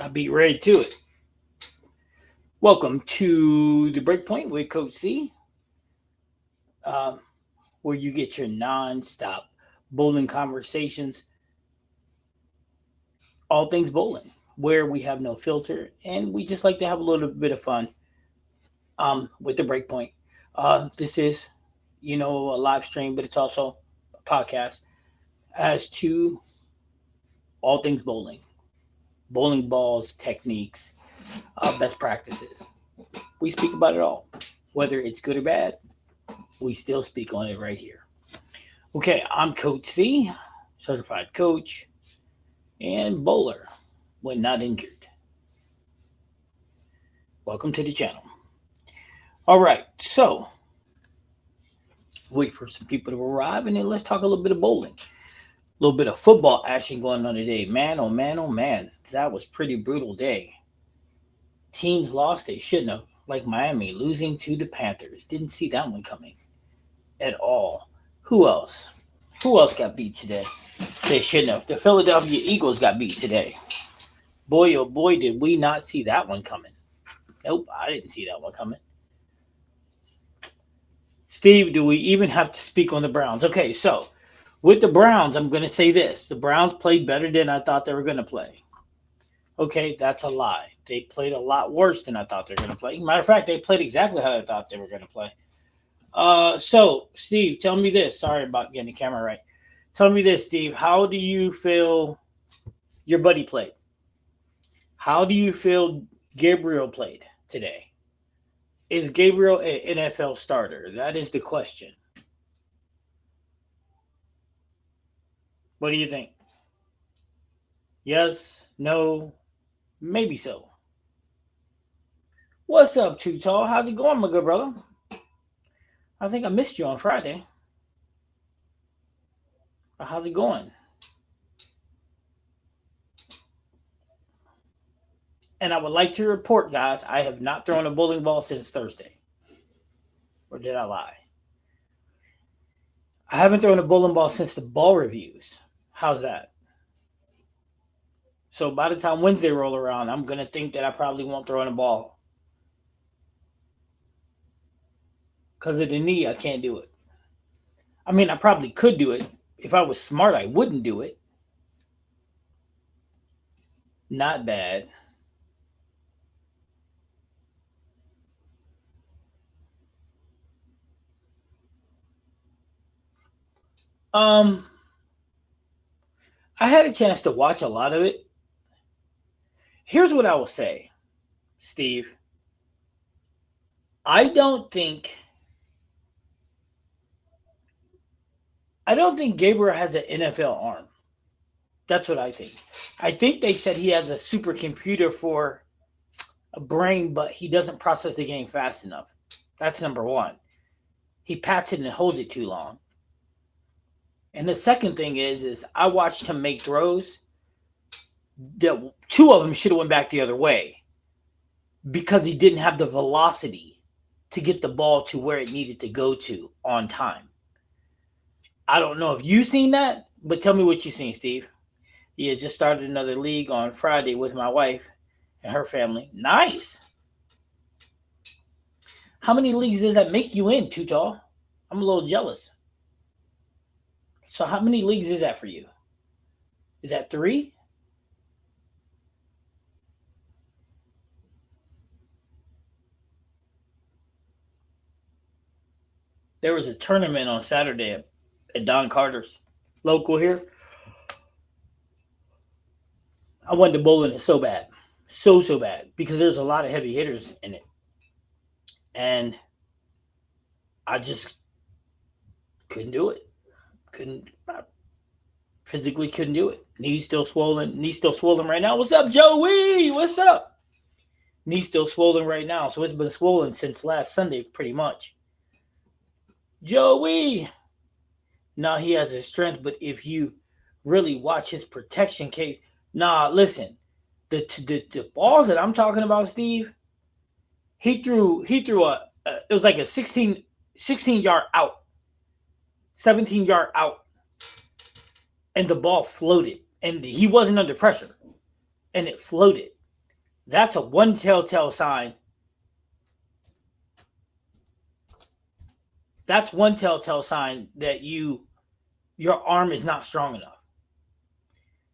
I'll be right to it. Welcome to the Breakpoint with Coach C, um, where you get your non-stop bowling conversations, all things bowling, where we have no filter and we just like to have a little bit of fun with the Breakpoint. This is, a live stream, but it's also a podcast as to all things bowling, bowling balls, techniques, best practices. We speak about it all, whether it's good or bad. We still speak on it right here. Okay, I'm Coach C, certified coach and bowler when not injured. Welcome to the channel. All right, so wait for some people to arrive and then let's talk a little bit of bowling. A little bit of football action going on today. Man, oh man, oh man. That was pretty brutal day. Teams lost, they shouldn't have. Like Miami losing to the Panthers. Didn't see that one coming at all. Who else? Who else got beat today? They shouldn't have. The Philadelphia Eagles got beat today. Boy, oh boy, did we not see that one coming. Nope, I didn't see that one coming. Steve, do we even have to speak on the Browns? Okay, so with the Browns, I'm going to say this. The Browns played better than I thought they were going to play. Okay, that's a lie. They played a lot worse than I thought they were going to play. Matter of fact, they played exactly how I thought they were going to play. So, Steve, tell me this. Sorry about getting the camera right. Tell me this, Steve. How do you feel your buddy played? How do you feel Gabriel played today? Is Gabriel an NFL starter? That is the question. What do you think? Yes, no, maybe so. What's up, Too Tall? How's it going, my good brother? I think I missed you on Friday. How's it going? And I would like to report, guys, I have not thrown a bowling ball since Thursday. Or did I lie? I haven't thrown a bowling ball since the ball reviews. How's that? So by the time Wednesday roll around, I'm going to think that I probably won't throw in a ball. Because of the knee, I can't do it. I mean, I probably could do it. If I was smart, I wouldn't do it. Not bad. I had a chance to watch a lot of it. Here's what I will say, Steve. I don't think Gabriel has an NFL arm. That's what I think. I think they said he has a supercomputer for a brain, but he doesn't process the game fast enough. That's number one. He pats it and holds it too long. And the second thing is I watched him make throws. Two of them should have went back the other way because he didn't have the velocity to get the ball to where it needed to go to on time. I don't know if you've seen that, but tell me what you've seen, Steve. Yeah, just started another league on Friday with my wife and her family. Nice. How many leagues does that make you in, Too Tall? I'm a little jealous. So how many leagues is that for you? Is that 3? There was a tournament on Saturday at Don Carter's, local here. I went to bowling it so bad. So bad. Because there's a lot of heavy hitters in it. And I just couldn't do it. Physically couldn't do it. Knees still swollen right now. What's up, Joey? What's up? Knees still swollen right now. So it's been swollen since last Sunday, pretty much. Joey. Now he has his strength, but if you really watch his protection case, listen. The balls that I'm talking about, Steve, he threw it was like a 16 yard out. 17-yard out, and the ball floated, and he wasn't under pressure, and it floated. That's a one telltale sign. That's one telltale sign that your arm is not strong enough.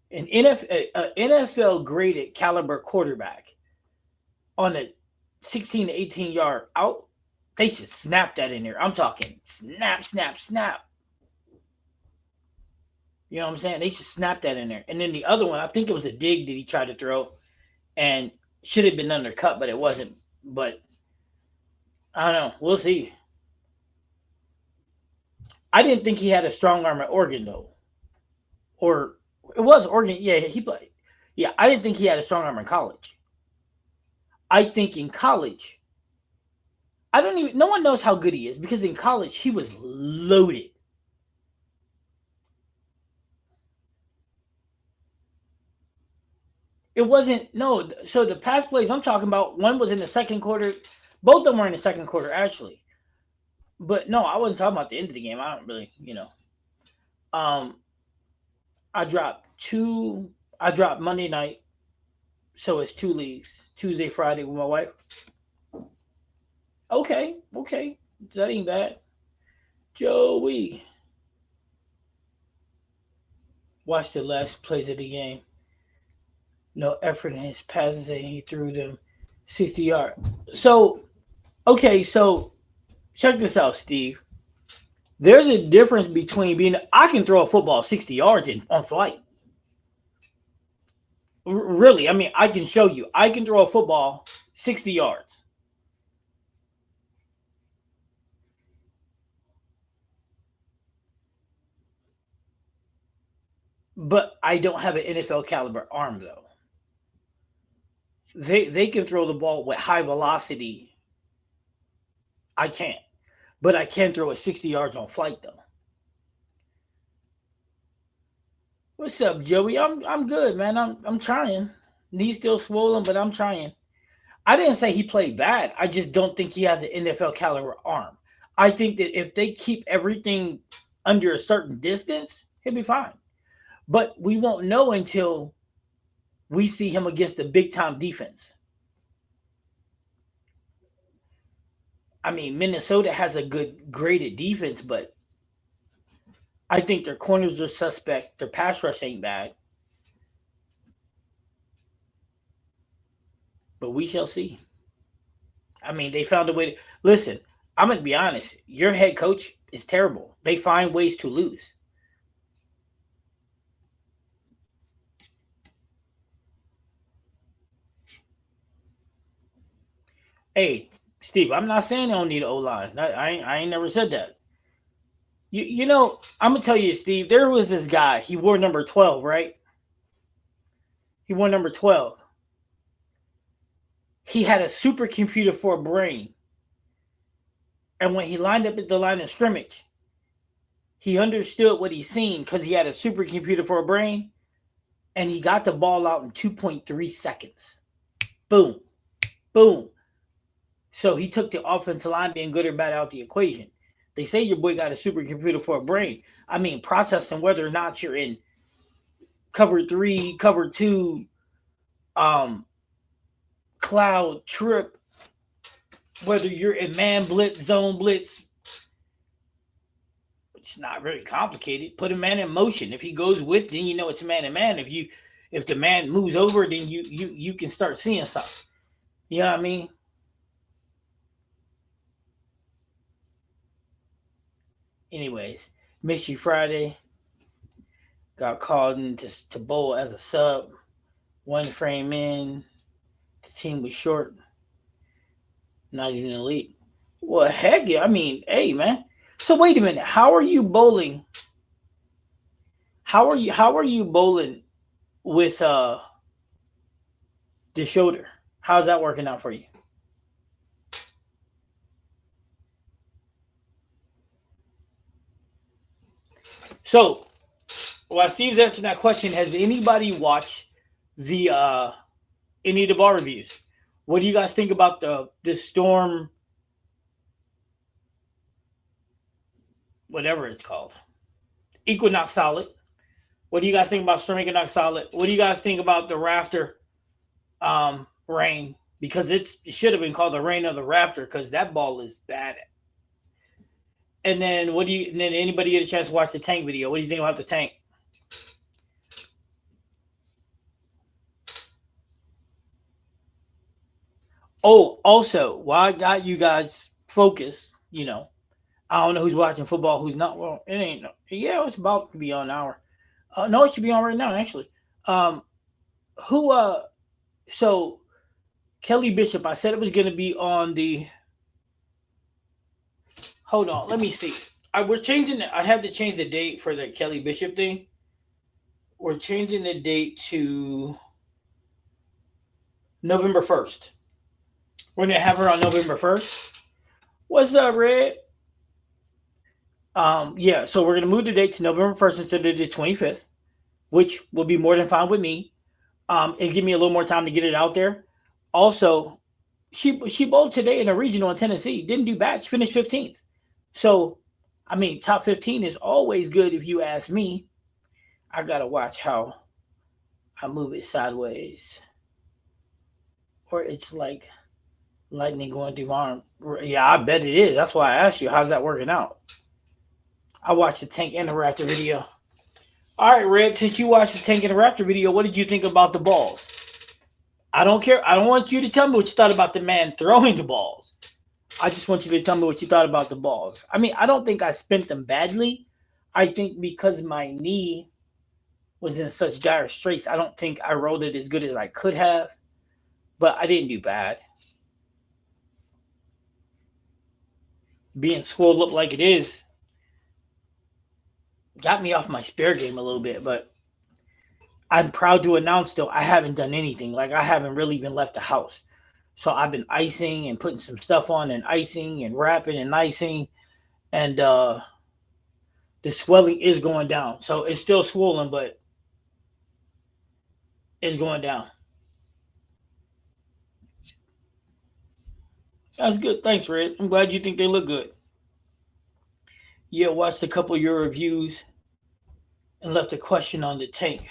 An NFL graded caliber quarterback on a 16 to 18 yard out, they should snap that in there. I'm talking snap, snap, snap. You know what I'm saying? They should snap that in there. And then the other one, I think it was a dig that he tried to throw and should have been undercut, but it wasn't. But I don't know. We'll see. I didn't think he had a strong arm at Oregon though, or it was Oregon. Yeah, he played. Yeah, I didn't think he had a strong arm in college. I think in college, I don't even. No one knows how good he is because in college he was loaded. It wasn't no. So the pass plays I'm talking about, one was in the second quarter. Both of them were in the second quarter actually. But no, I wasn't talking about the end of the game. I don't really. Um, I dropped two. I dropped Monday night, so it's two leagues. Tuesday, Friday with my wife. Okay, that ain't bad. Joey, watch the last plays of the game. No effort in his passes, and he threw them 60 yards. So okay, so check this out, Steve. There's a difference between being. I can throw a football 60 yards on flight. Really, I mean, I can show you. I can throw a football 60 yards. But I don't have an NFL caliber arm though. They can throw the ball with high velocity. I can't. But I can throw it 60 yards on flight though. What's up, Joey? I'm good, man. I'm trying. Knees still swollen, but I'm trying. I didn't say he played bad. I just don't think he has an NFL caliber arm. I think that if they keep everything under a certain distance, he'll be fine. But we won't know until we see him against a big time defense. I mean, Minnesota has a good graded defense, but I think their corners are suspect. Their pass rush ain't bad. But we shall see. I mean, they found a way to listen. I'm gonna be honest. Your head coach is terrible. They find ways to lose. Hey, Steve, I'm not saying they don't need an O line. I ain't never said that. I'm gonna tell you, Steve. There was this guy. He wore number 12, right? He wore number 12. He had a supercomputer for a brain, and when he lined up at the line of scrimmage, he understood what he seen because he had a supercomputer for a brain, and he got the ball out in 2.3 seconds. Boom, boom. So he took the offensive line being good or bad out the equation. They say your boy got a supercomputer for a brain. I mean, processing whether or not you're in cover three, cover two, um, cloud, trip, whether you're in man blitz, zone blitz. It's not really complicated. Put a man in motion. If he goes with, then you know it's man and man. If the man moves over, then you can start seeing something. You know what I mean? Anyways, missed you Friday. Got called in to bowl as a sub. One frame in. The team was short. Not even elite. Well, heck yeah. I mean, hey, man. So wait a minute. How are you bowling? How are you bowling with the shoulder? How's that working out for you? So while Steve's answering that question, has anybody watched the any of the bar reviews? What do you guys think about the storm, whatever it's called, Equinox Solid? What do you guys think about Storm Equinox Solid? What do you guys think about the Rafter? rain because it should have been called the rain of the Raptor because that ball is bad. And then what do you? And then anybody get a chance to watch the tank video? What do you think about the tank? Oh, also, while I got you guys focused, I don't know who's watching football, who's not. Well, it ain't. Yeah, it's about to be on an hour. No, it should be on right now, actually. Um, who? So Kelly Bishop, I said it was going to be on the. Hold on, let me see. We're changing. I have to change the date for the Kelly Bishop thing. We're changing the date to November 1st. We're gonna have her on November 1st. What's up, Red? Yeah, so we're gonna move the date to November 1st instead of the 25th, which will be more than fine with me. And give me a little more time to get it out there. Also, she bowled today in a regional in Tennessee. Didn't do bad. She finished 15th. So, I mean, top 15 is always good if you ask me. I gotta watch how I move it sideways, or it's like lightning going through my arm. Yeah, I bet it is. That's why I asked you. How's that working out? I watched the Tank and the Raptor video. All right, Red, since you watched the Tank and the Raptor video, what did you think about the balls? I don't care. I don't want you to tell me what you thought about the man throwing the balls. I just want you to tell me what you thought about the balls. I mean, I don't think I spent them badly. I think because my knee was in such dire straits, I don't think I rolled it as good as I could have. But I didn't do bad. Being swole up like it is got me off my spare game a little bit, but I'm proud to announce though I haven't done anything. Like I haven't really been left the house. So I've been icing and putting some stuff on and icing and wrapping and icing, and the swelling is going down. So it's still swollen, but it's going down. That's good. Thanks, Red. I'm glad you think they look good. Yeah, watched a couple of your reviews and left a question on the tank.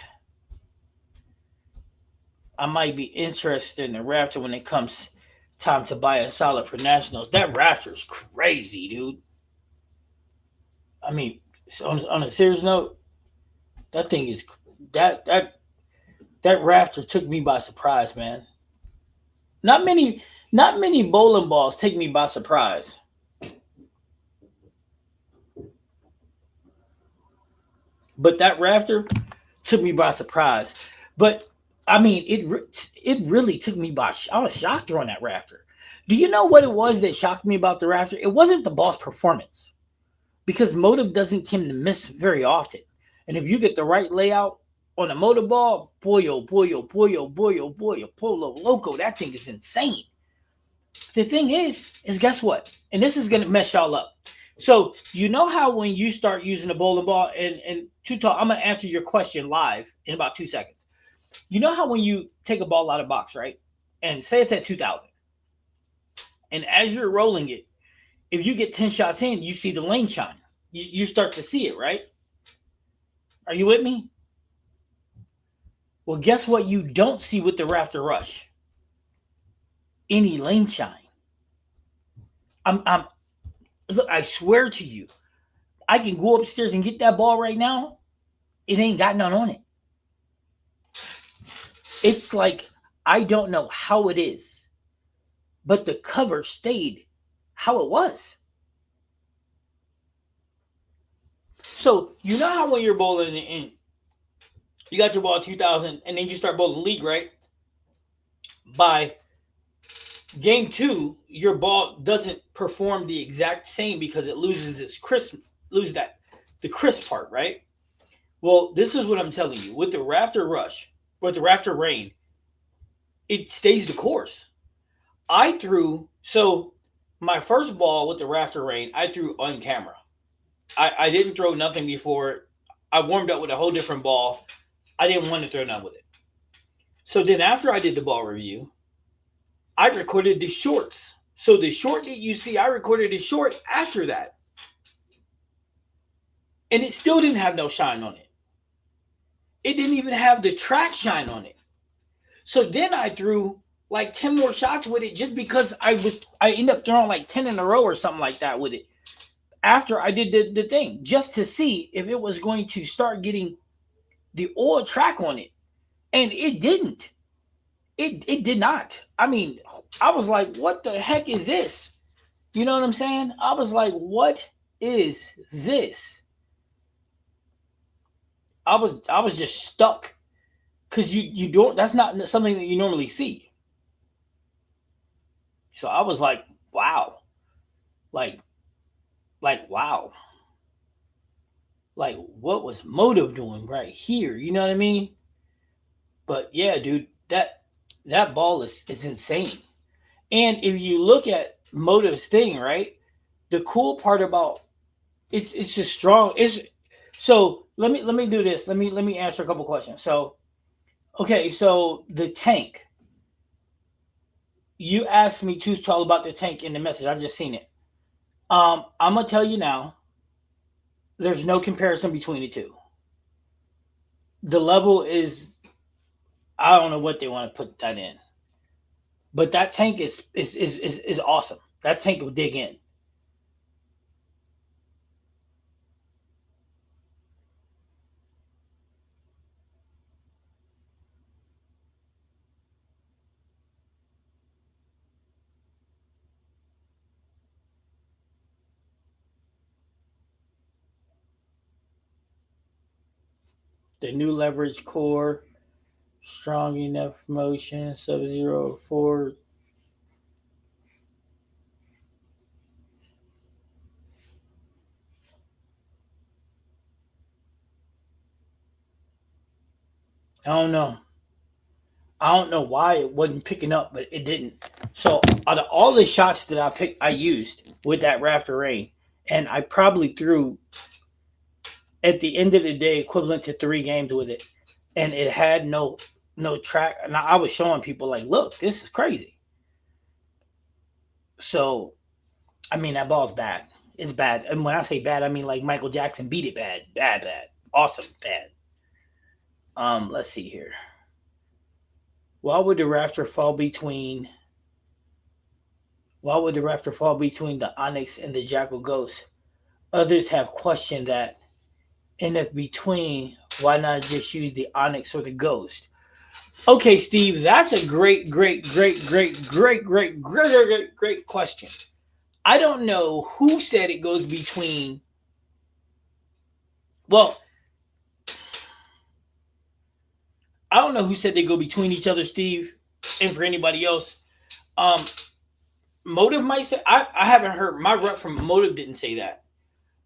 I might be interested in the Raptor when it comes time to buy a solid for nationals. That Raptor's crazy, dude. I mean, on a serious note, that thing is that Raptor took me by surprise, man. Not many bowling balls take me by surprise. But that Raptor took me by surprise. But I mean, it really took me by. I was shocked throwing that Raptor. Do you know what it was that shocked me about the Raptor? It wasn't the ball's performance, because Motive doesn't tend to miss very often. And if you get the right layout on a Motive ball, boy, oh boy, oh boy, oh boy, oh boy, oh Polo Loco, that thing is insane. The thing is guess what? And this is gonna mess y'all up. So you know how when you start using a bowling ball, and I'm gonna answer your question live in about 2 seconds. You know how when you take a ball out of box, right? And say it's at 2,000. And as you're rolling it, if you get 10 shots in, you see the lane shine. You start to see it, right? Are you with me? Well, guess what you don't see with the Raptor Rush? Any lane shine. Look, I swear to you, I can go upstairs and get that ball right now. It ain't got none on it. It's like, I don't know how it is, but the cover stayed how it was. So, you know how when you're bowling in, you got your ball 2,000, and then you start bowling league, right? By game 2, your ball doesn't perform the exact same because it loses its crisp, the crisp part, right? Well, this is what I'm telling you. With the Raptor Rush, with the Raptor Rain, it stays the course. So my first ball with the Raptor Rain, I threw on camera. I didn't throw nothing before. I warmed up with a whole different ball. I didn't want to throw none with it. So then after I did the ball review, I recorded the shorts. So the short that you see, I recorded the short after that. And it still didn't have no shine on it. It didn't even have the track shine on it. So then I threw like 10 more shots with it just because I ended up throwing like 10 in a row or something like that with it after I did the thing just to see if it was going to start getting the oil track on it. And it didn't. It did not. I mean, I was like, what the heck is this? You know what I'm saying? I was like, what is this? I was just stuck because you don't, that's not something that you normally see. So I was like, wow. Like wow. Like what was Motive doing right here? You know what I mean? But yeah, dude, that ball is insane. And if you look at Motive's thing, right? The cool part about it's just strong. It's so let me do this. Let me answer a couple questions. So okay, so the tank. You asked me to talk about the tank in the message. I just seen it. I'm gonna tell you now. There's no comparison between the two. The level is I don't know what they want to put that in, but that tank is awesome. That tank will dig in. The new leverage core, strong enough motion, Sub Zero four. I don't know. I don't know why it wasn't picking up, but it didn't. So out of all the shots that I used with that Raptor Rain, and I probably threw at the end of the day equivalent to 3 games with it, and it had no track. And I was showing people like, look, this is crazy. So I mean that ball's bad. It's bad, and when I say bad, I mean like Michael Jackson beat it bad, bad, awesome, bad. Let's see here. Why would the Raptor fall between? Why would the Raptor fall between the Onyx and the Jackal Ghost? Others have questioned that. And if between, why not just use the Onyx or the Ghost? Okay, Steve, that's a great question. I don't know who said it goes between. Well, I don't know who said they go between each other, Steve, and for anybody else. Um, Motive might say I haven't heard my rep from Motive didn't say that.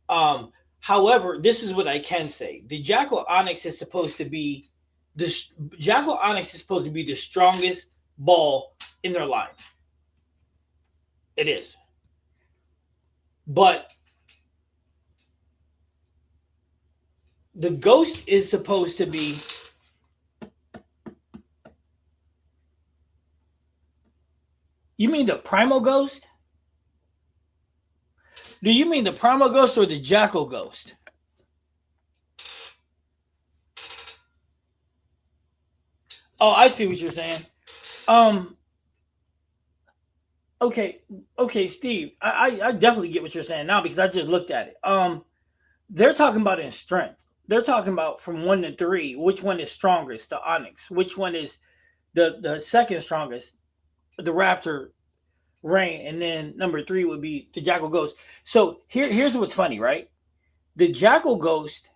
Um, However, this is what I can say: the Jackal Onyx is supposed to be the Jackal Onyx is supposed to be the strongest ball in their line. It is, but the Ghost is supposed to be. You mean the Primal Ghost? Do you mean the Primal Ghost or the Jackal Ghost? Oh, I see what you're saying. Um, okay, okay, Steve, I definitely get what you're saying now because I just looked at it. They're talking about in strength. They're talking about from 1 to 3, which one is strongest, the Onyx, which one is the second strongest, the Raptor Rain, and then number 3 would be the Jackal Ghost. So here's what's funny, right? The Jackal Ghost,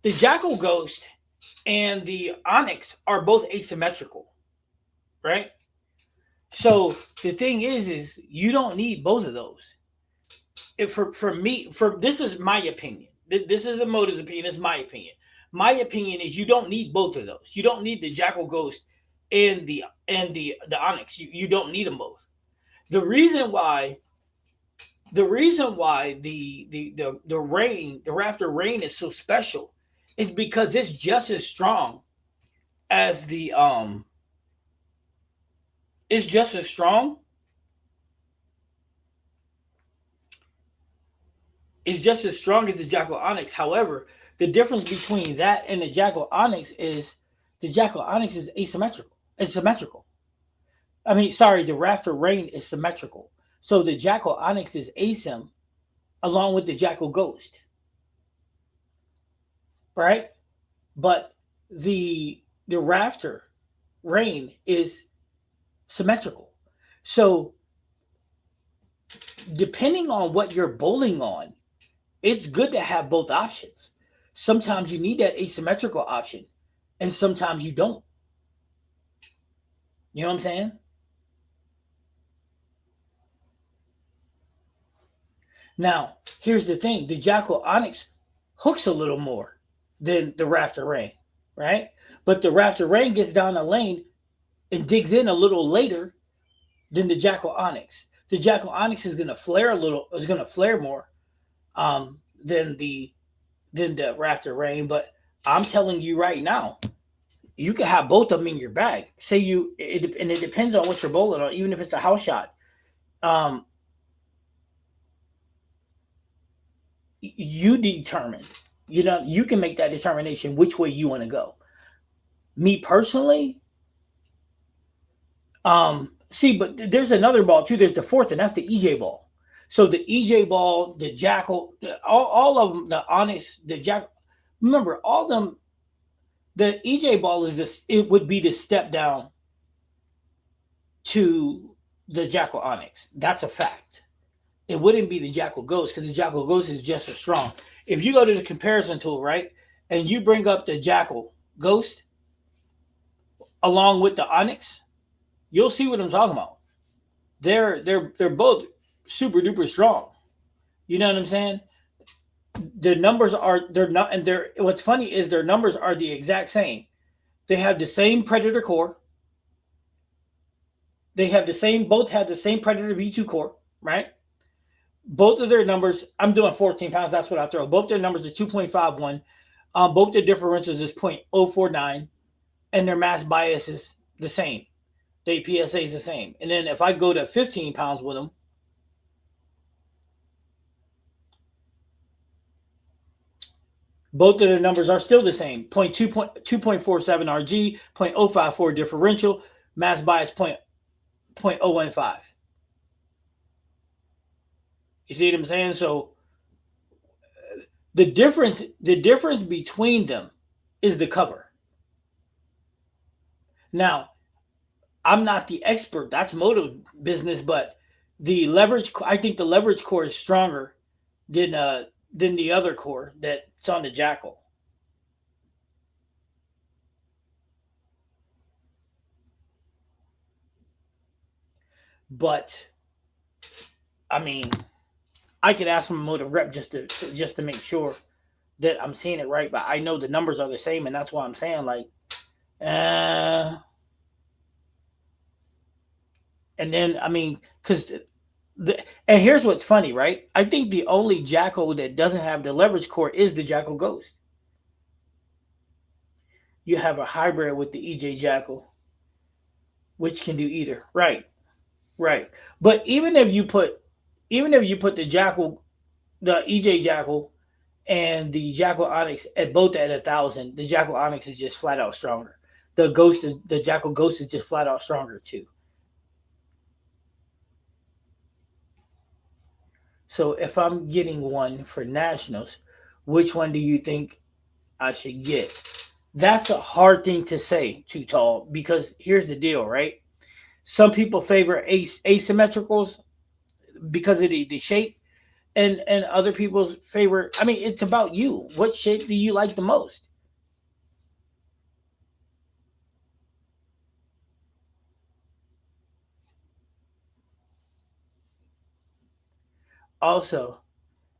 the Jackal Ghost, and the Onyx are both asymmetrical, right? So the thing is you don't need both of those. If for me, for this is my opinion. This is a Motive's opinion. This is my opinion. My opinion is you don't need both of those. You don't need the Jackal Ghost and the Onyx. You don't need them both. The reason why the rain the Raptor Rain is so special is because it's just as strong as the it's just as strong it's just as strong as the Jackal Onyx. However, the difference between that and the Jackal Onyx is the Jackal Onyx is asymmetrical. It's symmetrical. I mean, sorry, the Rafter Rain is symmetrical. So the Jackal Onyx is asim along with the Jackal Ghost, right? But the Rafter Rain is symmetrical. So depending on what you're bowling on, it's good to have both options. Sometimes you need that asymmetrical option, and sometimes you don't. You know what I'm saying? Now, here's the thing: the Jackal Onyx hooks a little more than the Rafter Rain, right? But the Rafter Rain gets down the lane and digs in a little later than the Jackal Onyx. The Jackal Onyx is going to flare a little, is going to flare more than the Rafter Rain. But I'm telling you right now, you can have both of them in your bag. Say and it depends on what you're bowling on, even if it's a house shot. Um, you determine, you can make that determination which way you want to go. Me personally, see, but there's another ball too. There's the fourth, and that's the EJ ball. So the EJ ball, the Jackal, all of them, the Onyx, the Jack. Remember, all of them. The EJ ball is this. It would be the step down to the Jackal Onyx. That's a fact. It wouldn't be the Jackal Ghost because the Jackal Ghost is just as strong. If you go to the comparison tool, right, and you bring up the Jackal Ghost along with the Onyx, you'll see what I'm talking about. They're both super duper strong. You know what I'm saying? The numbers are they're not, and they're what's funny is their numbers are the exact same. They have the same Predator core. They have the same, both have the same Predator V2 core, right? Both of their numbers, I'm doing 14 pounds, that's what I throw. Both their numbers are 2.51. Both their differentials is 0.049, and their mass bias is the same. The PSA is the same. And then if I go to 15 pounds with them, both of their numbers are still the same. 2.47 RG, 0.054 differential, mass bias 0.015. You see what I'm saying? So the difference between them is the cover. Now, I'm not the expert. That's moto business, but the leverage. I think the leverage core is stronger than the other core that's on the Jackal. But I mean, I could ask my motor rep just to make sure that I'm seeing it right. But I know the numbers are the same, and that's why I'm saying like, uh, and then I mean, because and here's what's funny, right? I think the only Jackal that doesn't have the leverage core is the Jackal Ghost. You have a hybrid with the EJ Jackal, which can do either. Right, right. But even if you put the EJ Jackal and the Jackal Onyx at both at 1,000, the Jackal Onyx is just flat out stronger. The Jackal Ghost is just flat out stronger too. So if I'm getting one for nationals, which one do you think I should get? That's a hard thing to say, too tall, because here's the deal, right? Some people favor asymmetricals because of the shape, and other people's favor. I mean, it's about you. What shape do you like the most? Also,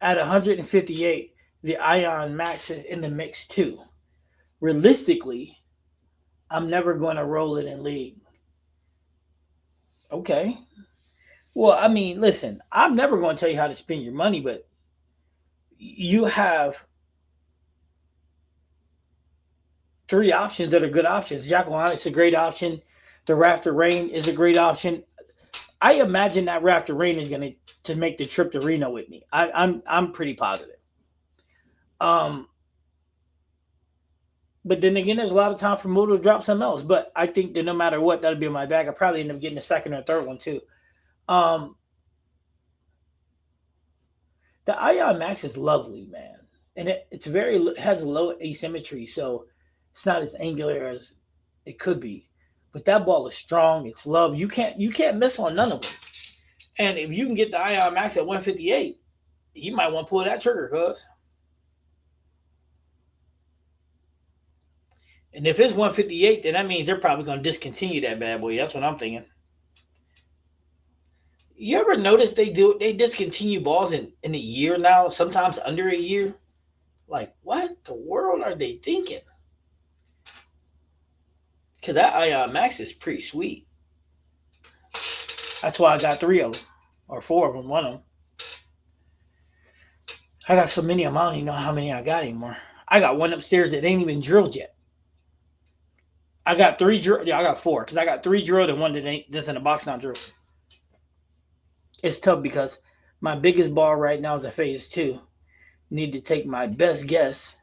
at 158, the Ion Max is in the mix too. Realistically, I'm never going to roll it in league. Okay. Well, I mean, listen, I'm never going to tell you how to spend your money, but you have three options that are good options. Jacqueline is a great option. The Rafter Rain is a great option. I imagine that Rafter Rain is going to make the trip to Reno with me. I'm pretty positive. Um, But then again, there's a lot of time for Moto to drop something else. But I think that no matter what, that'll be in my bag. I probably end up getting a second or third one too. Um, the Ion Max is lovely, man, and it's very it has a low asymmetry, so it's not as angular as it could be. But that ball is strong. It's love. You can't miss on none of them. And if you can get the Ion Max at 158, you might want to pull that trigger, cuz. And if it's 158, then that means they're probably going to discontinue that bad boy. That's what I'm thinking. You ever notice they discontinue balls in a year now, sometimes under a year? Like, what the world are they thinking? Because that Ion Max is pretty sweet. That's why I got three of them, or four of them, one of them. I got so many of them, I don't even know how many I got anymore. I got one upstairs that ain't even drilled yet. I got three drilled. Yeah, I got four because I got three drilled and one that ain't that's in the box not drilled. It's tough because my biggest ball right now is a phase two. Need to take my best guess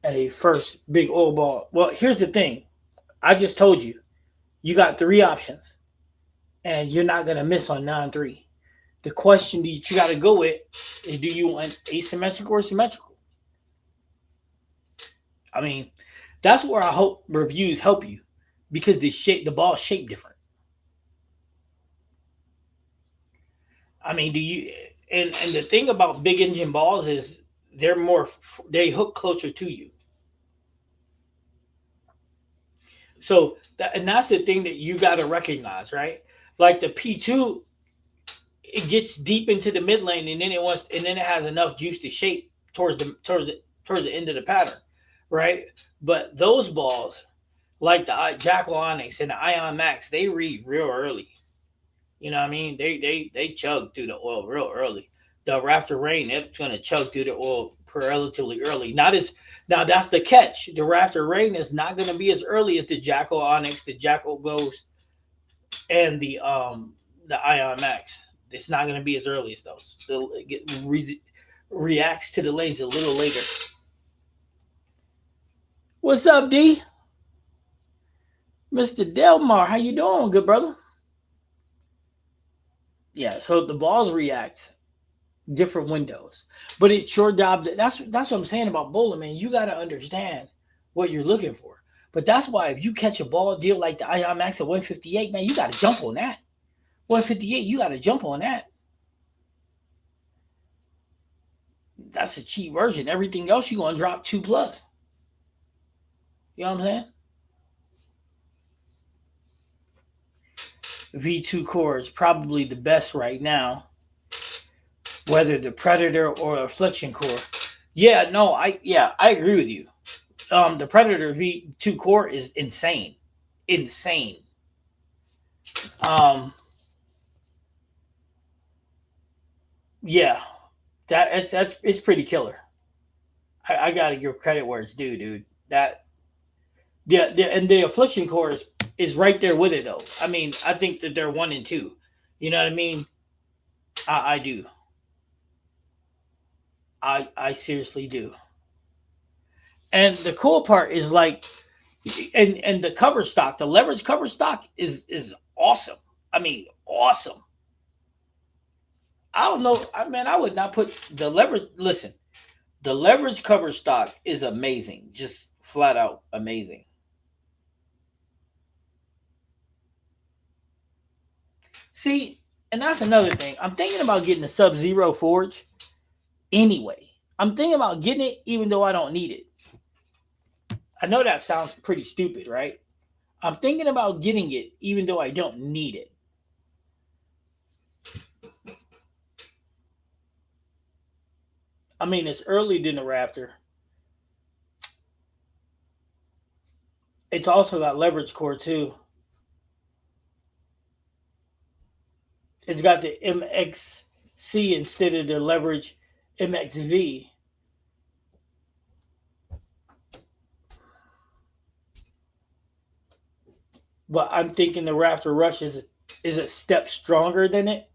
at a first big oil ball. Well, here's the thing. I just told you, you got three options, and you're not gonna miss on 9-3. The question that you got to go with is, do you want asymmetrical or symmetrical? I mean, that's where I hope reviews help you because the ball shape different. I mean, do you and the thing about big engine balls is they're more they hook closer to you. So and that's the thing that you got to recognize, right? Like the P2, it gets deep into the mid lane, and then it has enough juice to shape towards the end of the pattern, right? But those balls, like the Jackal Onyx and the Ion Max, they read real early. You know what I mean? They chug through the oil real early. The Raptor Rain, it's gonna chug through the oil relatively early. Not as Now that's the catch. The Raptor Rain is not gonna be as early as the Jackal Onyx, the Jackal Ghost, and the Ion Max. It's not gonna be as early as those. So reacts to the lanes a little later. What's up, D? Mr. Delmar, how you doing, good brother? Yeah, so the balls react different windows. But it's your job. That's what I'm saying about bowling, man. You got to understand what you're looking for. But that's why if you catch a ball deal like the Ion Max at 158, man, you got to jump on that. 158, you got to jump on that. That's a cheap version. Everything else, you're going to drop 2 plus. You know what I'm saying? V2 core is probably the best right now, whether the Predator or Affliction core. I agree with you. The Predator V2 core is insane, insane. Um, yeah, that's it's pretty killer. I gotta give credit where it's due, dude. That and the Affliction core is right there with it though. I mean, I think that they're 1 and 2. You know what I mean? I do. I seriously do. And the cool part is like, and the cover stock, the leverage cover stock is awesome. I mean, awesome. I don't know. I would not put the leverage. Listen, the leverage cover stock is amazing, just flat out amazing. See, and that's another thing. I'm thinking about getting a Sub Zero Forge anyway. I'm thinking about getting it even though I don't need it. I know that sounds pretty stupid, right? I'm thinking about getting it even though I don't need it. I mean, it's earlier than the Raptor. It's also got leverage core too. It's got the MXC instead of the leverage MXV. But I'm thinking the Raptor Rush is a step stronger than it.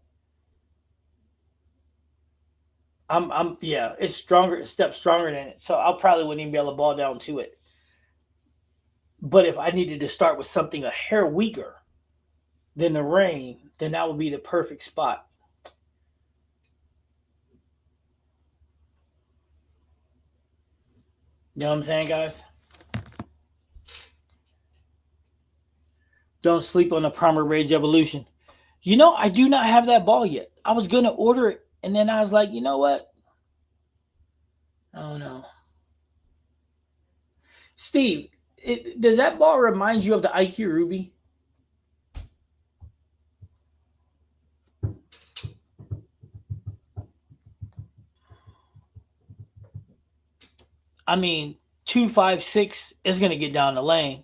Yeah, it's stronger, a step stronger than it. So I probably wouldn't even be able to ball down to it. But if I needed to start with something a hair weaker than the rain, then that would be the perfect spot. You know what I'm saying, guys? Don't sleep on the Primer Rage Evolution. I do not have that ball yet. I was gonna order it, and then I was like, you know what? Oh no, Steve. Does that ball remind you of the IQ Ruby? I mean, 256 is gonna get down the lane.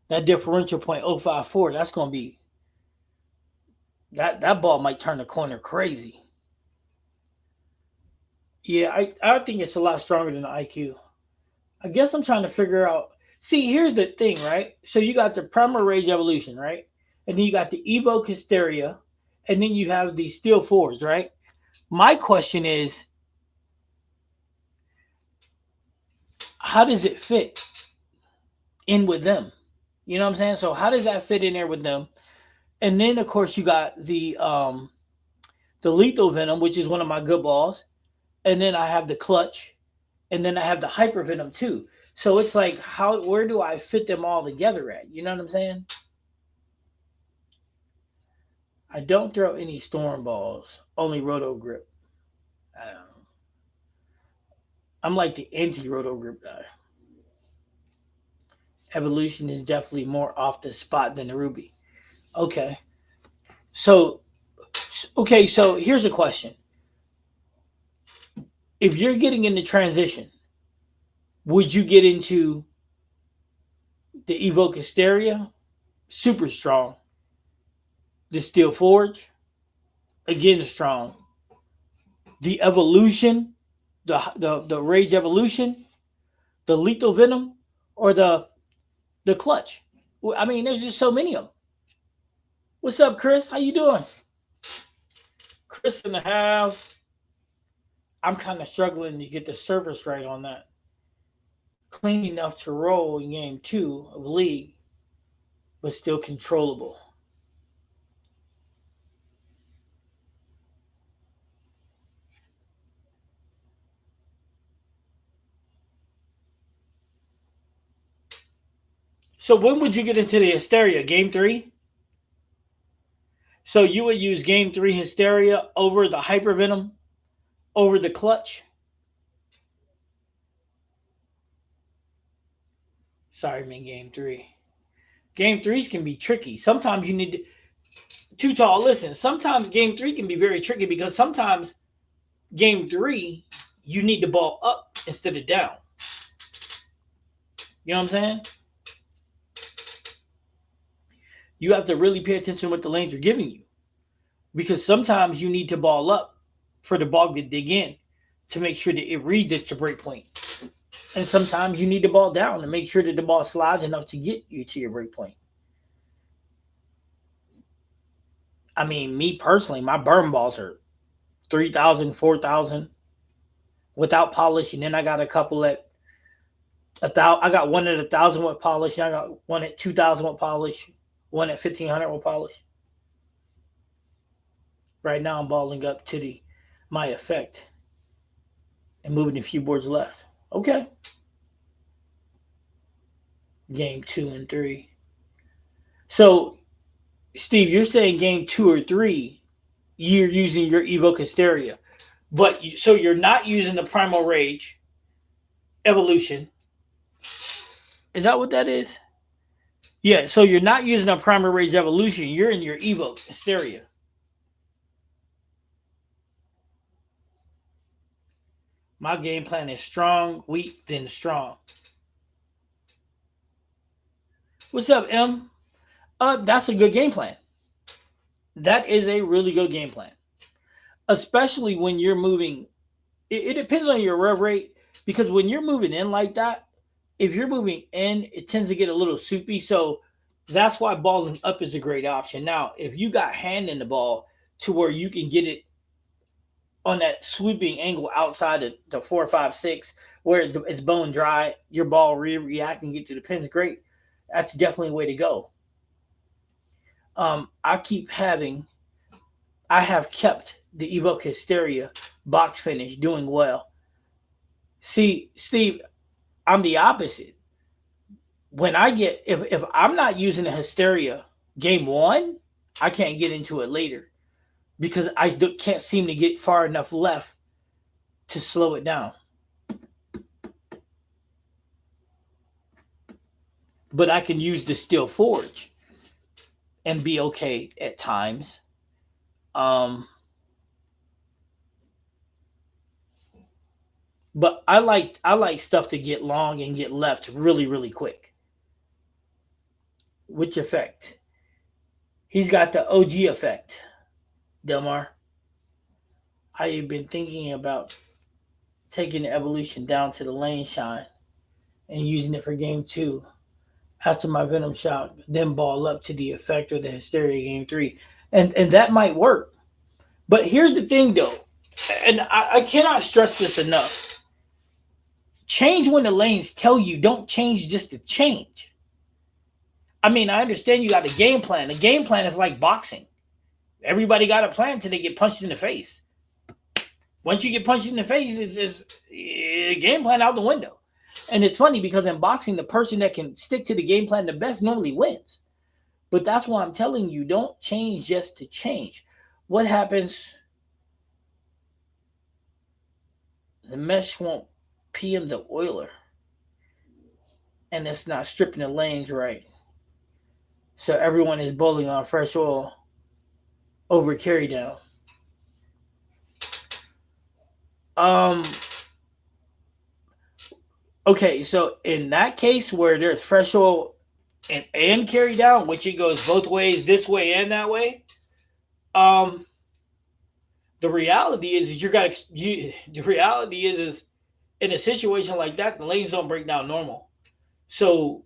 That differential point 054, that's gonna be that ball might turn the corner crazy. Yeah, I think it's a lot stronger than the IQ. I guess I'm trying to figure out. See, here's the thing, right? So you got the Primal Rage Evolution, right? And then you got the Evo Hysteria, and then you have the Steel Forge, right? My question is, how does it fit in with them? You know what I'm saying? So how does that fit in there with them? And then of course you got the Lethal Venom, which is one of my good balls, and then I have the Clutch, and then I have the Hyper Venom too. So it's like, where do I fit them all together at? You know what I'm saying? I don't throw any storm balls, only roto grip. I'm like the anti roto grip guy. Evolution is definitely more off the spot than the Ruby. Okay. So so here's a question. If you're getting into transition, would you get into the Evoke Hysteria? Super strong. The Steel Forge? Again strong. The Evolution? The Rage Evolution? The Lethal Venom? Or the Clutch? I mean, there's just so many of them. What's up, Chris? How you doing? Chris in the house. I'm kind of struggling to get the service right on that. Clean enough to roll in game 2 of League, but still controllable. So when would you get into the Hysteria? Game 3? So you would use game 3 Hysteria over the Hyper Venom, over the Clutch? Sorry, I mean game 3. Game 3s can be tricky. Sometimes you need to. Too tall, listen. Sometimes game 3 can be very tricky because sometimes game 3, you need the ball up instead of down. You know what I'm saying? You have to really pay attention to what the lanes are giving you. Because sometimes you need to ball up for the ball to dig in to make sure that it reads at your break point. And sometimes you need the ball down to make sure that the ball slides enough to get you to your break point. I mean, me personally, my burn balls are 3,000, 4,000 without polish. And then I got a couple at I got one at 1,000 with polish. And I got one at 2,000 with polish. One at 1,500 with polish. Right now I'm balling up to my effect and moving a few boards left. Okay. Game 2 and 3. So, Steve, you're saying game 2 or 3, you're using your Evoke Hysteria. But so you're not using the Primal Rage Evolution. Is that what that is? Yeah, so you're not using a Primal Rage Evolution. You're in your Evoke Hysteria. My game plan is strong, weak, then strong. What's up, M? That's a good game plan. That is a really good game plan. Especially when you're moving. It depends on your rev rate because when you're moving in like that, if you're moving in, it tends to get a little soupy. So that's why balling up is a great option. Now, if you got hand in the ball to where you can get it on that sweeping angle outside of the 4, 5, 6, where it's bone dry, your ball react and get to the pins, great. That's definitely a way to go. I keep having, I have kept the Evoke Hysteria box finish doing well. See, Steve, I'm the opposite. When I get, if I'm not using the Hysteria game one, I can't get into it later because can't seem to get far enough left to slow it down. But I can use the Steel Forge and be okay at times. Um, but I like stuff to get long and get left really really quick. Which effect? He's got the OG effect, Delmar. I've been thinking about taking the evolution down to the lane shine and using it for game two after my Venom shot, then ball up to the effect or the Hysteria game three. And that might work. But here's the thing though, and I cannot stress this enough. Change when the lanes tell you, don't change just to change. I mean, I understand you got a game plan. The game plan is like boxing. Everybody got a plan until they get punched in the face. Once you get punched in the face, it's just game plan out the window. And it's funny because in boxing, the person that can stick to the game plan the best normally wins. But that's why I'm telling you, don't change just to change. What happens? The mesh won't PM the oiler. And it's not stripping the lanes right. So everyone is bowling on fresh oil over carry down. Okay, so in that case where there's fresh oil and carry down, which it goes both ways, this way and that way, the reality is the reality is in a situation like that, the lanes don't break down normal. So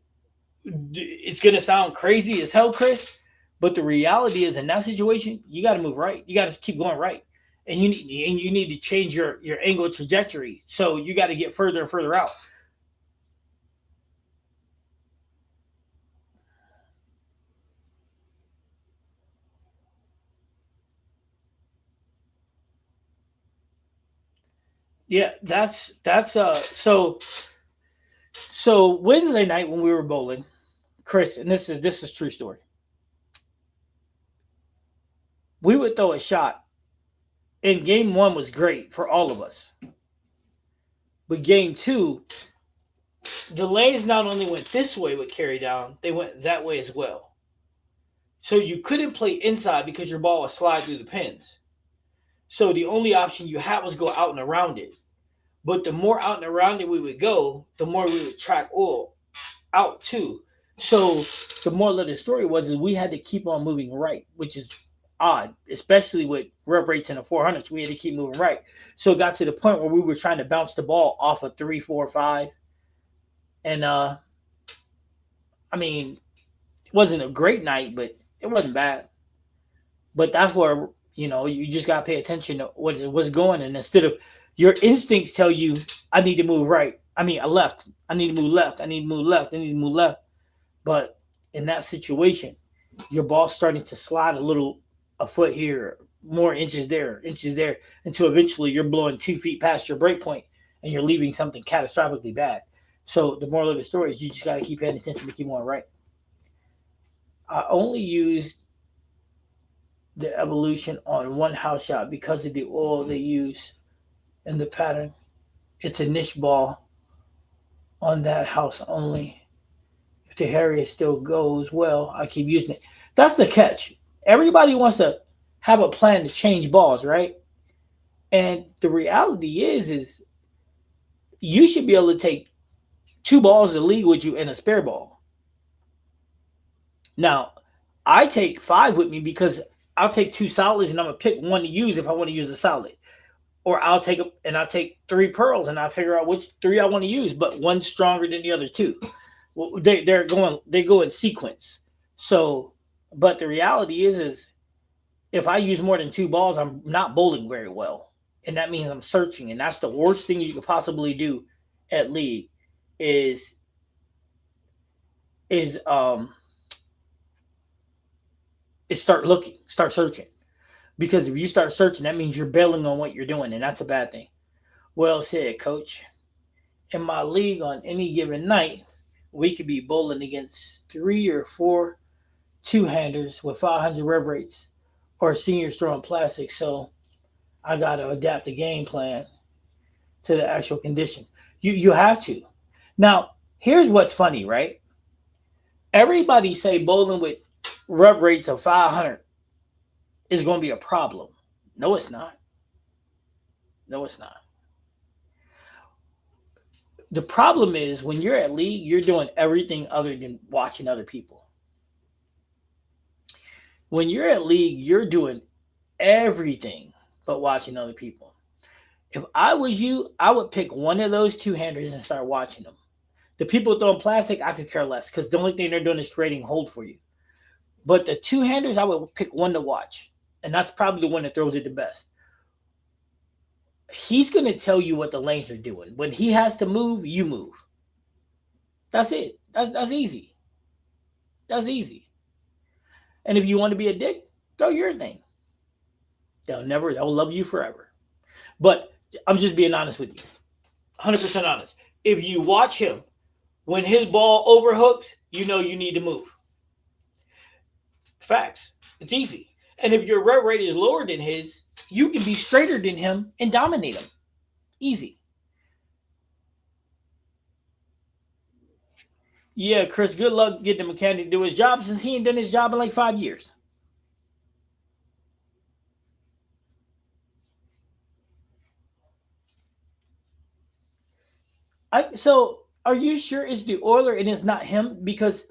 it's gonna sound crazy as hell, Chris, but the reality is in that situation, you got to move right. You got to keep going right, and you need to change your angle trajectory. So you got to get further and further out. Yeah, that's so Wednesday night when we were bowling, Chris, and this is true story. We would throw a shot, and game one was great for all of us. But game two, the lanes not only went this way with carry down, they went that way as well. So you couldn't play inside because your ball would slide through the pins. So the only option you had was go out and around it. But the more out and around it we would go, the more we would track oil out too. So the moral of the story was is we had to keep on moving right, which is odd, especially with rep rates in the 400s. We had to keep moving right. So it got to the point where we were trying to bounce the ball off of 3, 4, 5. And I mean, it wasn't a great night, but it wasn't bad. But that's where you just gotta pay attention to what's going. And instead of your instincts tell you, I need to move right. I mean, I left. I need to move left. I need to move left. I need to move left. But in that situation, your ball's starting to slide a foot here, more inches there, until eventually you're blowing 2 feet past your break point and you're leaving something catastrophically bad. So the moral of the story is you just got to keep paying attention to keep going right. I only used the evolution on one house shot because of the oil they use and the pattern. It's a niche ball on that house only. If the Harriet still goes well, I keep using it. That's the catch. Everybody wants to have a plan to change balls, right? And the reality is you should be able to take 2 balls to the league with you and a spare ball. Now, I take 5 with me because I'll take 2 solids and I'm gonna pick one to use if I want to use a solid. Or I'll take 3 pearls and I figure out which 3 I want to use, but one's stronger than the other 2. Well, they go in sequence. So, but the reality is if I use more than 2 balls, I'm not bowling very well. and that means I'm searching, and that's the worst thing you could possibly do at league is is um is start looking, start searching. Because if you start searching, that means you're bailing on what you're doing, and that's a bad thing. Well said, coach. In my league on any given night, we could be bowling against 3 or 4 two-handers with 500 rev rates or seniors throwing plastic. So I got to adapt the game plan to the actual conditions. You have to. Now, here's what's funny, right? Everybody say bowling with rev rates of 500 is going to be a problem. No, it's not. No, it's not. The problem is when you're at league, you're doing everything other than watching other people. When you're at league, you're doing everything but watching other people. If I was you, I would pick one of those two-handers and start watching them. The people throwing plastic, I could care less because the only thing they're doing is creating hold for you. But the two-handers, I would pick one to watch, and that's probably the one that throws it the best. He's going to tell you what the lanes are doing. When he has to move, you move. That's it. That's easy. That's easy. And if you want to be a dick, throw your thing. They'll love you forever. But I'm just being honest with you. 100% honest. If you watch him, when his ball overhooks, you know you need to move. Facts. It's easy. And if your rev rate is lower than his, you can be straighter than him and dominate him. Easy. Yeah, Chris, good luck getting the mechanic to do his job since he ain't done his job in like 5 years. So are you sure it's the oiler and it's not him? Because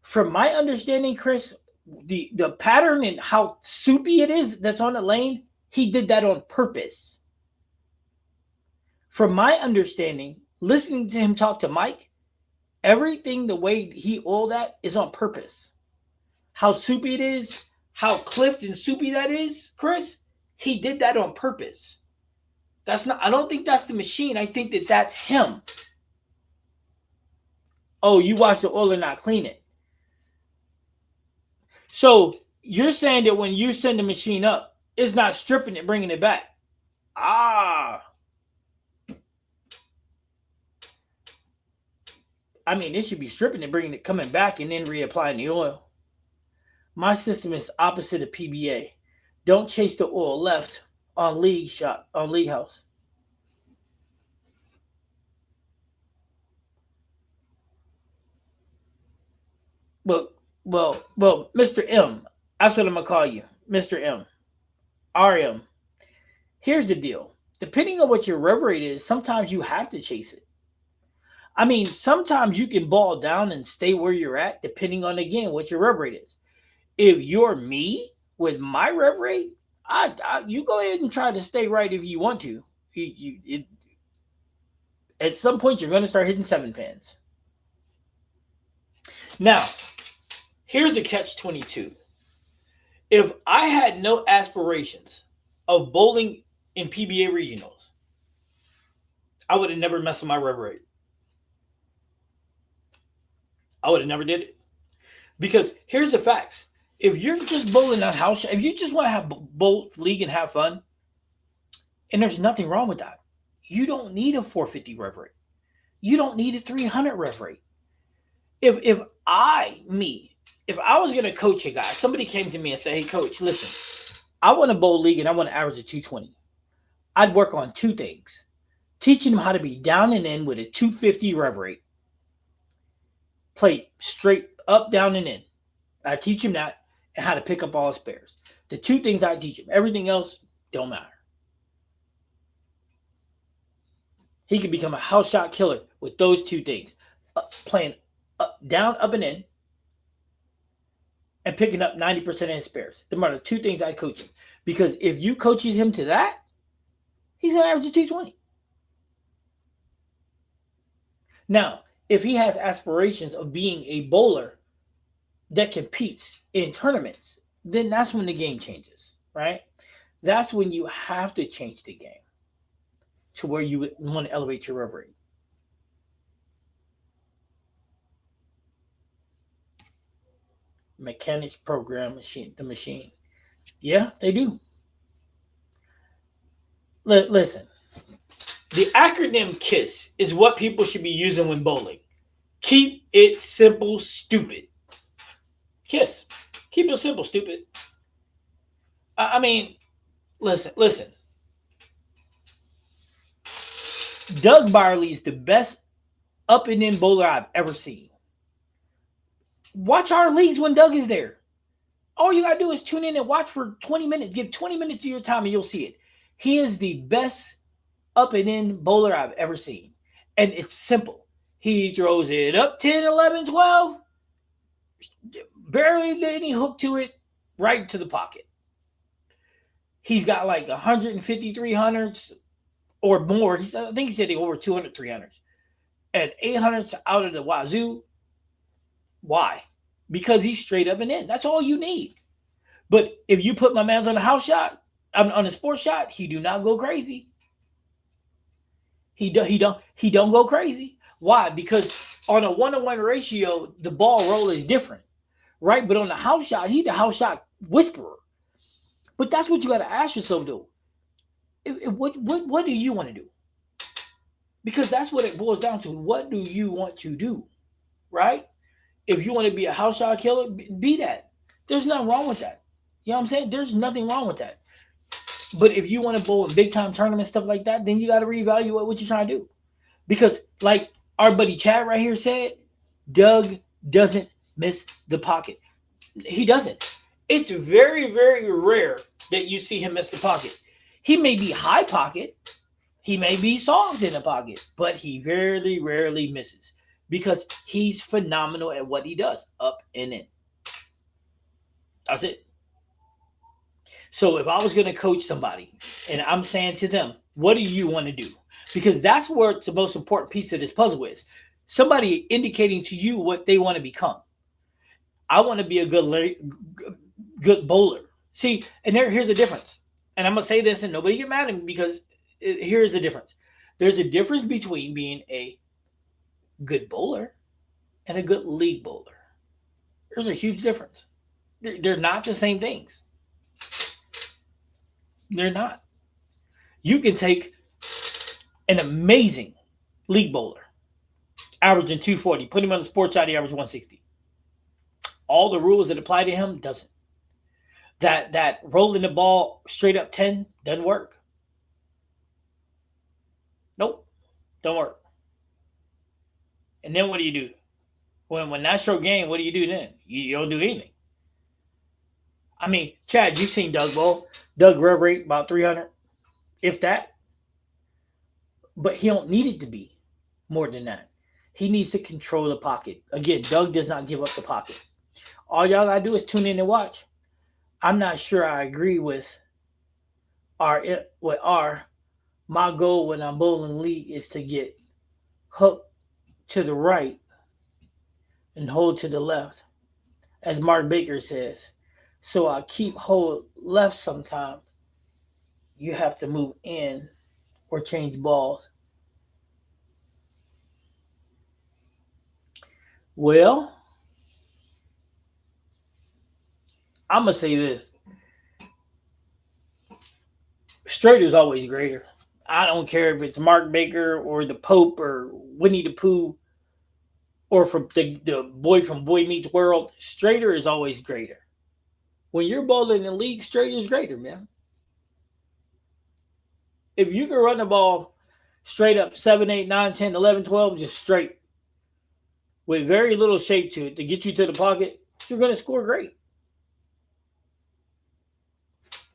from my understanding, Chris, the pattern and how soupy it is that's on the lane, he did that on purpose. From my understanding, listening to him talk to Mike, everything the way he oiled that is on purpose. How soupy it is, how cliffed and soupy that is, Chris, he did that on purpose. That's not. I don't think that's the machine. I think that that's him. Oh, you watch the oiler not clean it. So you're saying that when you send the machine up, it's not stripping it, bringing it back. Ah. I mean, it should be stripping it, bringing it, coming back, and then reapplying the oil. My system is opposite of PBA. Don't chase the oil left on league house. Well, Mr. M, that's what I'm gonna call you, Mr. M, RM. Here's the deal. Depending on what your rev rate is, sometimes you have to chase it. I mean, sometimes you can ball down and stay where you're at, depending on again what your rev rate is. If you're me with my rev rate, you go ahead and try to stay right if you want to. At some point, you're going to start hitting 7 pins. Now, here's the catch-22. If I had no aspirations of bowling in PBA regionals, I would have never messed with my rev rate. I would have never did it. Because here's the facts. If you're just bowling on house, if you just want to have bowl league and have fun, and there's nothing wrong with that, you don't need a 450 rev rate. You don't need a 300 rev rate. If I was going to coach a guy, somebody came to me and said, hey, coach, listen, I want to bowl league and I want to average a 220. I'd work on two things. Teaching him how to be down and in with a 250 rev rate. Play straight up, down, and in. I teach him that and how to pick up all his pairs. The two things I teach him. Everything else don't matter. He could become a house shot killer with those two things. Playing up, down, up, and in. And picking up 90% of his pairs. Them are the two things I coach him. Because if you coaches him to that, he's going to average a 220. Now, if he has aspirations of being a bowler that competes in tournaments, then that's when the game changes, right? That's when you have to change the game. to where you would want to elevate your rev rate. Mechanics program the machine. Yeah, they do. Listen, the acronym KISS is what people should be using when bowling. Keep it simple, stupid. KISS. Keep it simple, stupid. I mean, listen. Doug Barley is the best up and in bowler I've ever seen. Watch our leagues when Doug is there. All you gotta do is tune in and watch for 20 minutes. Give 20 minutes of your time and you'll see it. He is the best up and in bowler I've ever seen. And it's simple. He throws it up 10, 11, 12. Barely any hook to it, right to the pocket. He's got like 150 300s or more. I think he said over 200 300s. And 800s out of the wazoo. Why? Because he's straight up and in. That's all you need. But if you put my man's on a house shot, on a sports shot, he do not go crazy. He don't go crazy. Why? Because on a 1-to-1 ratio, the ball roll is different, right? But on the house shot, he the house shot whisperer. But that's what you got to ask yourself, though. What do you want to do? Because that's what it boils down to. What do you want to do, right? If you want to be a house shot killer, be that. There's nothing wrong with that. You know what I'm saying? There's nothing wrong with that. But if you want to bowl in big time tournaments, stuff like that, then you got to reevaluate what you're trying to do. Because like our buddy Chad right here said, Doug doesn't miss the pocket. He doesn't. It's very, very rare that you see him miss the pocket. He may be high pocket. He may be soft in the pocket. But he very rarely misses. Because he's phenomenal at what he does. Up and in. That's it. So if I was going to coach somebody and I'm saying to them, what do you want to do? Because that's where the most important piece of this puzzle is. Somebody indicating to you what they want to become. I want to be a good bowler. See, and here's the difference. And I'm going to say this and nobody get mad at me because here's the difference. There's a difference between being a good bowler and a good league bowler. There's a huge difference. They're not the same things. They're not. You can take an amazing league bowler, averaging 240, put him on the sports shot, he average 160. All the rules that apply to him doesn't. That rolling the ball straight up 10 doesn't work. Nope, don't work. And then what do you do? When that's your game, what do you do then? You don't do anything. I mean, Chad, you've seen Doug bowl. Doug rev rate about 300, if that. But he don't need it to be more than that. He needs to control the pocket. Again, Doug does not give up the pocket. All y'all got to do is tune in and watch. I'm not sure I agree with my goal when I'm bowling league is to get hooked to the right and hold to the left. As Mark Baker says. So I keep hold left sometime. You have to move in or change balls. Well, I'm going to say this. Straight is always greater. I don't care if it's Mark Baker or the Pope or Winnie the Pooh or from the boy from Boy Meets World. Straighter is always greater. When you're bowling in league, straight is greater, man. If you can run the ball straight up 7, 8, 9, 10, 11, 12, just straight with very little shape to it to get you to the pocket, you're going to score great.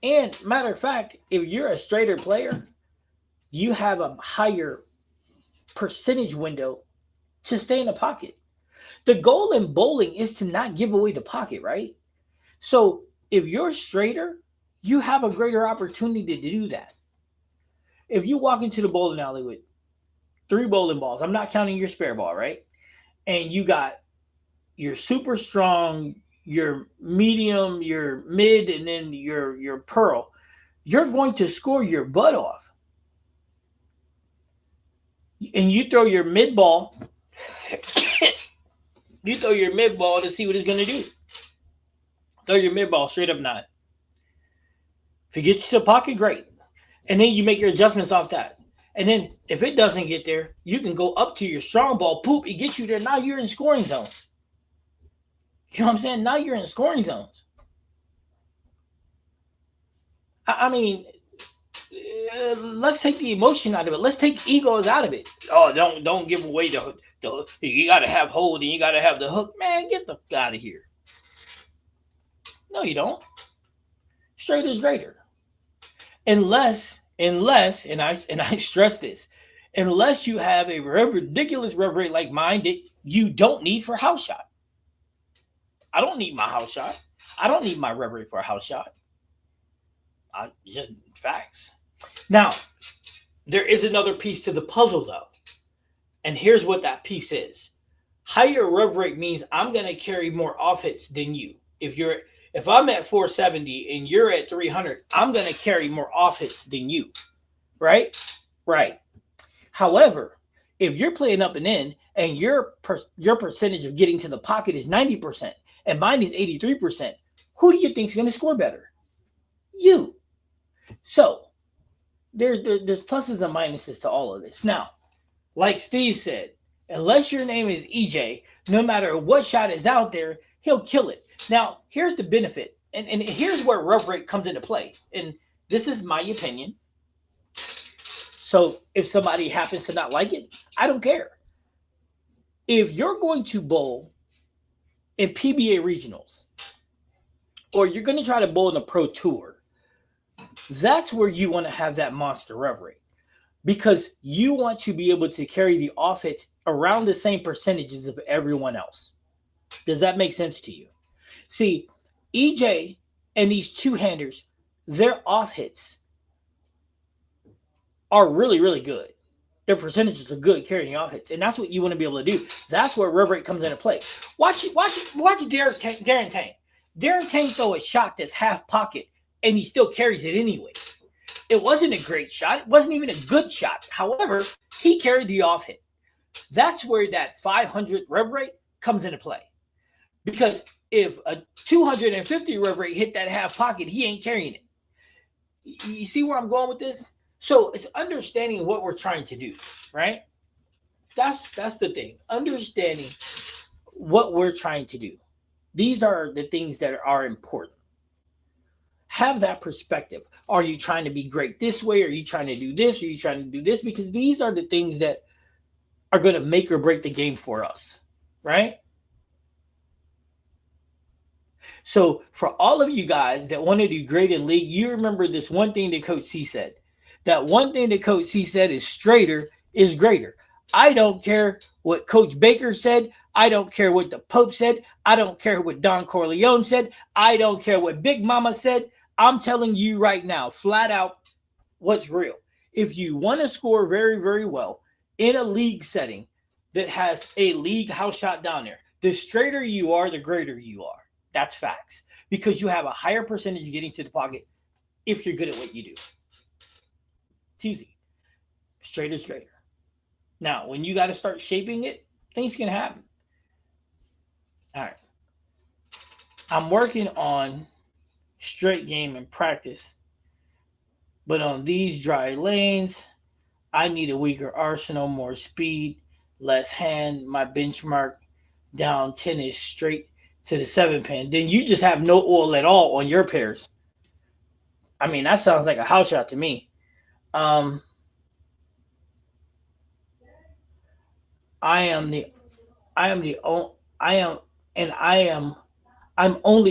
And matter of fact, if you're a straighter player, you have a higher percentage window to stay in the pocket. The goal in bowling is to not give away the pocket, right? So if you're straighter, you have a greater opportunity to do that. If you walk into the bowling alley with 3 bowling balls, I'm not counting your spare ball, right? And you got your super strong, your medium, your mid, and then your pearl, you're going to score your butt off. and you throw your mid ball, you throw your mid ball to see what it's gonna do. Throw your mid ball straight up nine. If it gets you to the pocket, great. And then you make your adjustments off that. And then if it doesn't get there, you can go up to your strong ball, poop, it gets you there. Now you're in scoring zones. You know what I'm saying? Now you're in scoring zones. I mean, let's take the emotion out of it. Let's take egos out of it. Oh, don't give away the you got to have hold and you got to have the hook. Man, get the out of here. No, you don't. Straight is greater. Unless, and I stress this, unless you have a ridiculous rev rate like mine that you don't need for house shot. I don't need my house shot. I don't need my rev rate for a house shot. Just facts. Now, there is another piece to the puzzle though. And here's what that piece is. Higher rev rate means I'm going to carry more off hits than you. If I'm at 470 and you're at 300, I'm going to carry more off hits than you. Right? Right. However, if you're playing up and in and your percentage of getting to the pocket is 90% and mine is 83%, who do you think is going to score better? You. So there's pluses and minuses to all of this. Now, like Steve said, unless your name is EJ, no matter what shot is out there, he'll kill it. Now, here's the benefit, and here's where rev rate comes into play. And this is my opinion. So if somebody happens to not like it, I don't care. If you're going to bowl in PBA regionals, or you're going to try to bowl in a pro tour, that's where you want to have that monster rev rate. Because you want to be able to carry the off hits around the same percentages of everyone else. Does that make sense to you? See, EJ and these two-handers, their off hits are really, really good. Their percentages are good carrying the off hits, and that's what you want to be able to do. That's where rev rate comes into play. Watch Darren Tang. Darren Tang throw a shot that's half pocket, and he still carries it anyway. It wasn't a great shot. It wasn't even a good shot. However, he carried the off hit. That's where that 500 rev rate comes into play. Because if a 250 rev rate hit that half pocket, he ain't carrying it. You see where I'm going with this? So it's understanding what we're trying to do, right? That's the thing. Understanding what we're trying to do. These are the things that are important. Have that perspective. Are you trying to be great this way? Are you trying to do this? Are you trying to do this? Because these are the things that are going to make or break the game for us, right? So for all of you guys that want to do great in league, you remember this one thing that Coach C said. That one thing that Coach C said is straighter is greater. I don't care what Coach Baker said. I don't care what the Pope said. I don't care what Don Corleone said. I don't care what Big Mama said. I'm telling you right now, flat out, what's real. If you want to score very, very well in a league setting that has a league house shot down there, the straighter you are, the greater you are. That's facts. Because you have a higher percentage of getting to the pocket if you're good at what you do. It's easy. Straight is greater. Now, when you got to start shaping it, things can happen. All right. I'm working on straight game in practice. But on these dry lanes, I need a weaker arsenal, more speed, less hand. My benchmark down 10 is straight to the 7-pin. Then you just have no oil at all on your pairs. I mean, that sounds like a house shot to me. I'm only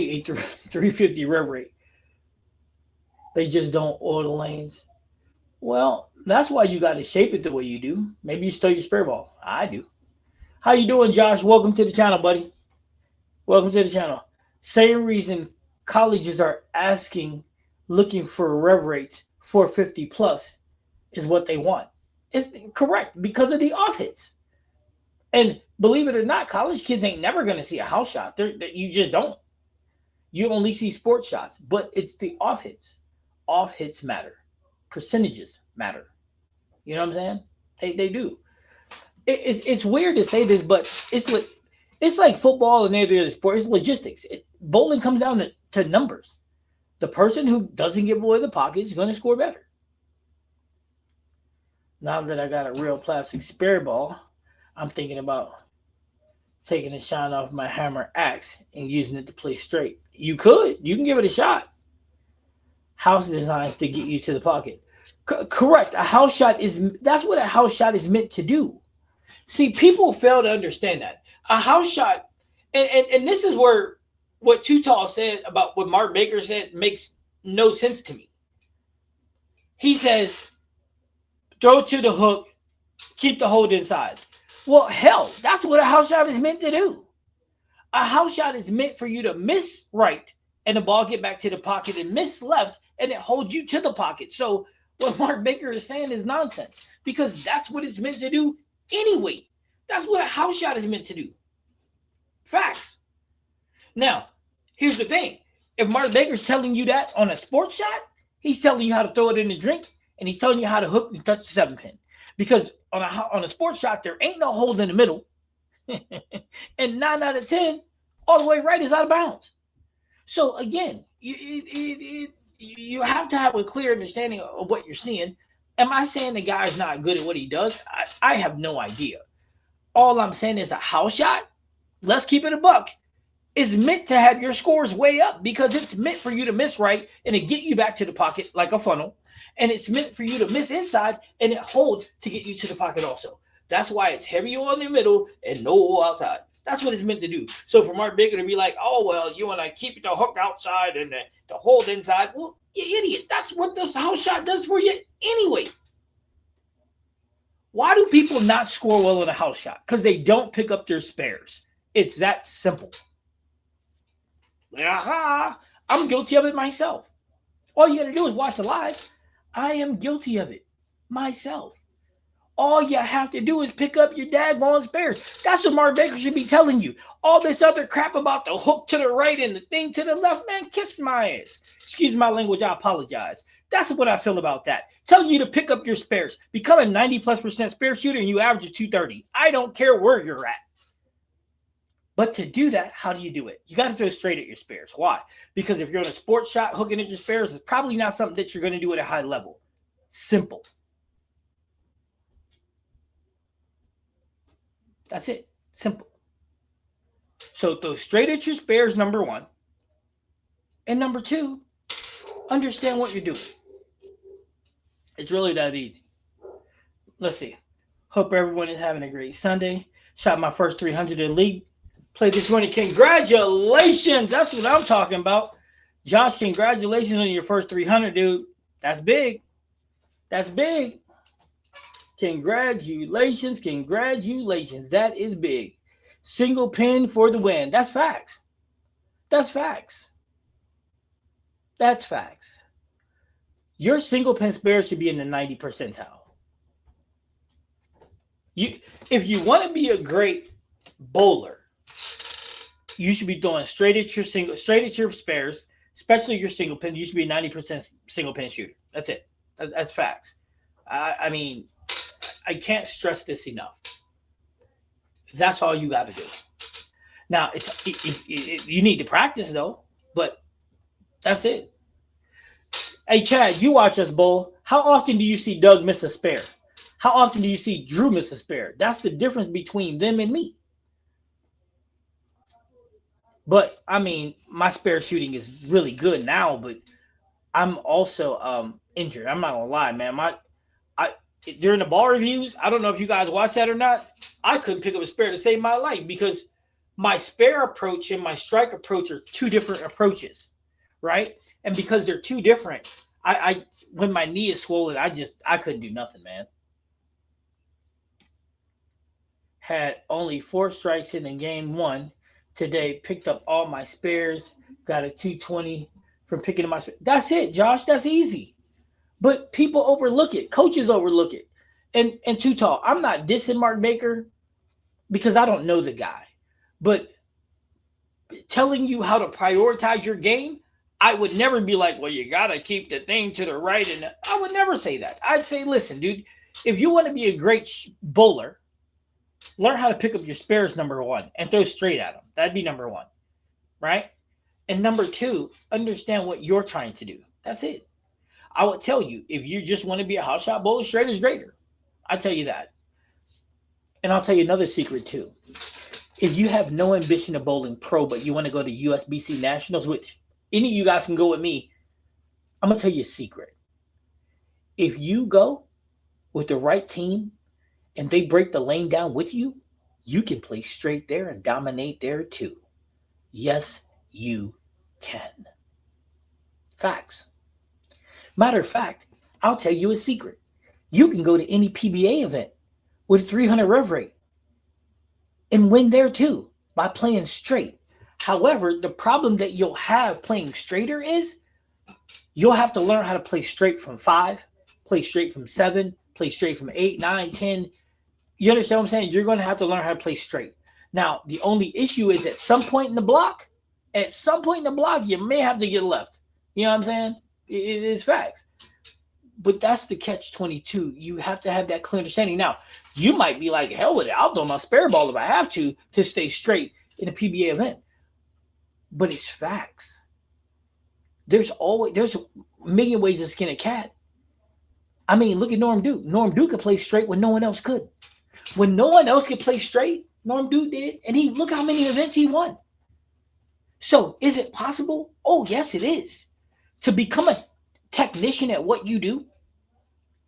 a 350 rev rate. They just don't oil the lanes. Well, that's why you got to shape it the way you do. Maybe you stole your spare ball. I do. How you doing, Josh? Welcome to the channel, buddy. Welcome to the channel. Same reason colleges are looking for rev rates 450 plus is what they want. It's correct because of the off hits. And believe it or not, college kids ain't never going to see a house shot. You just don't. You only see sports shots, but it's the off hits. Off hits matter. Percentages matter. You know what I'm saying? They do. It's weird to say this, but it's like football and every other sport. It's logistics. Bowling comes down to numbers. The person who doesn't give away the pocket is going to score better. Now that I got a real plastic spare ball, I'm thinking about taking the shine off my hammer axe and using it to play straight. You can give it a shot. House designs to get you to the pocket. Correct. That's what a house shot is meant to do. See, people fail to understand that. A house shot, and this is where what Too Tall said about what Mark Baker said makes no sense to me. He says, throw it to the hook, keep the hold inside. Well, hell, that's what a house shot is meant to do. A house shot is meant for you to miss right and the ball get back to the pocket and miss left and it holds you to the pocket. So what Mark Baker is saying is nonsense because that's what it's meant to do anyway. That's what a house shot is meant to do. Facts. Now, here's the thing. If Mark Baker's telling you that on a sports shot, he's telling you how to throw it in the drink and he's telling you how to hook and touch the 7-pin. Because on a sports shot, there ain't no hole in the middle. And 9 out of 10, all the way right is out of bounds. So again, you have to have a clear understanding of what you're seeing. Am I saying the guy's not good at what he does? I have no idea. All I'm saying is a house shot, let's keep it a buck, is meant to have your scores way up because it's meant for you to miss right and to get you back to the pocket like a funnel. And it's meant for you to miss inside and it holds to get you to the pocket also. That's why it's heavy on the middle and no outside. That's what it's meant to do. So for Mark Baker to be like, oh, well, you want to keep the hook outside and the hold inside. Well, you idiot. That's what this house shot does for you anyway. Why do people not score well in a house shot? Because they don't pick up their spares. It's that simple. Aha! I'm guilty of it myself. All you got to do is watch the live. I am guilty of it myself. All you have to do is pick up your daggone spares. That's what Mark Baker should be telling you. All this other crap about the hook to the right and the thing to the left, man, kiss my ass. Excuse my language, I apologize. That's what I feel about that. Telling you to pick up your spares. Become a 90+% spare shooter and you average a 230. I don't care where you're at. But to do that, how do you do it? You got to throw straight at your spares. Why? Because if you're on a sports shot, hooking at your spares, it's probably not something that you're going to do at a high level. Simple. That's it. Simple. So throw straight at your spares, number one. And number two, understand what you're doing. It's really that easy. Let's see. Hope everyone is having a great Sunday. Shot my first 300 in league. Played this morning. Congratulations. That's what I'm talking about. Josh, congratulations on your first 300, dude. That's big. That's big. Congratulations. Congratulations. That is big. Single pin for the win. That's facts. That's facts. That's facts. Your single pin spare should be in the 90 percentile. If you want to be a great bowler, you should be throwing straight at your spares, especially your single pin. You should be a 90% single pin shooter. That's it. That's facts. I mean, I can't stress this enough. That's all you got to do. Now, you need to practice though, but that's it. Hey, Chad, you watch us bowl. How often do you see Doug miss a spare? How often do you see Drew miss a spare? That's the difference between them and me. But, I mean, my spare shooting is really good now, but I'm also injured. I'm not going to lie, man. During the ball reviews, I don't know if you guys watch that or not, I couldn't pick up a spare to save my life because my spare approach and my strike approach are two different approaches, right? And because they're two different, I when my knee is swollen, I couldn't do nothing, man. Had only 4 strikes in the game 1 today. Picked up all my spares. Got a 220 from picking up my spares. That's it, Josh. That's easy. But people overlook it. Coaches overlook it. And Too Tall. I'm not dissing Mark Baker because I don't know the guy. But telling you how to prioritize your game, I would never be like, well, you got to keep the thing to the right. And I would never say that. I'd say, listen, dude, if you want to be a great bowler, Learn how to pick up your spares, number one, and throw straight at them. That'd be number one, right? And number two, understand what you're trying to do. That's it. I would tell you, if you just want to be a house shot bowler, straight is greater. I tell you that. And I'll tell you another secret too. If you have no ambition of bowling pro, but you want to go to USBC Nationals, which any of you guys can go with me, I'm going to tell you a secret. If you go with the right team and they break the lane down with you, you can play straight there and dominate there too. Yes, you can. Facts. Matter of fact, I'll tell you a secret. You can go to any PBA event with a 300 rev rate and win there too by playing straight. However, the problem that you'll have playing straighter is you'll have to learn how to play straight from 5, play straight from 7, play straight from 8, 9, 10. You understand what I'm saying? You're going to have to learn how to play straight. Now, the only issue is at some point in the block, you may have to get left. You know what I'm saying? It is facts. But that's the catch-22. You have to have that clear understanding. Now, you might be like, hell with it. I'll throw my spare ball if I have to stay straight in a PBA event. But it's facts. There's a million ways to skin a cat. I mean, look at Norm Duke. Norm Duke could play straight when no one else could. When no one else could play straight, Norm Duke did. And look how many events he won. So is it possible? Oh, yes, it is. To become a technician at what you do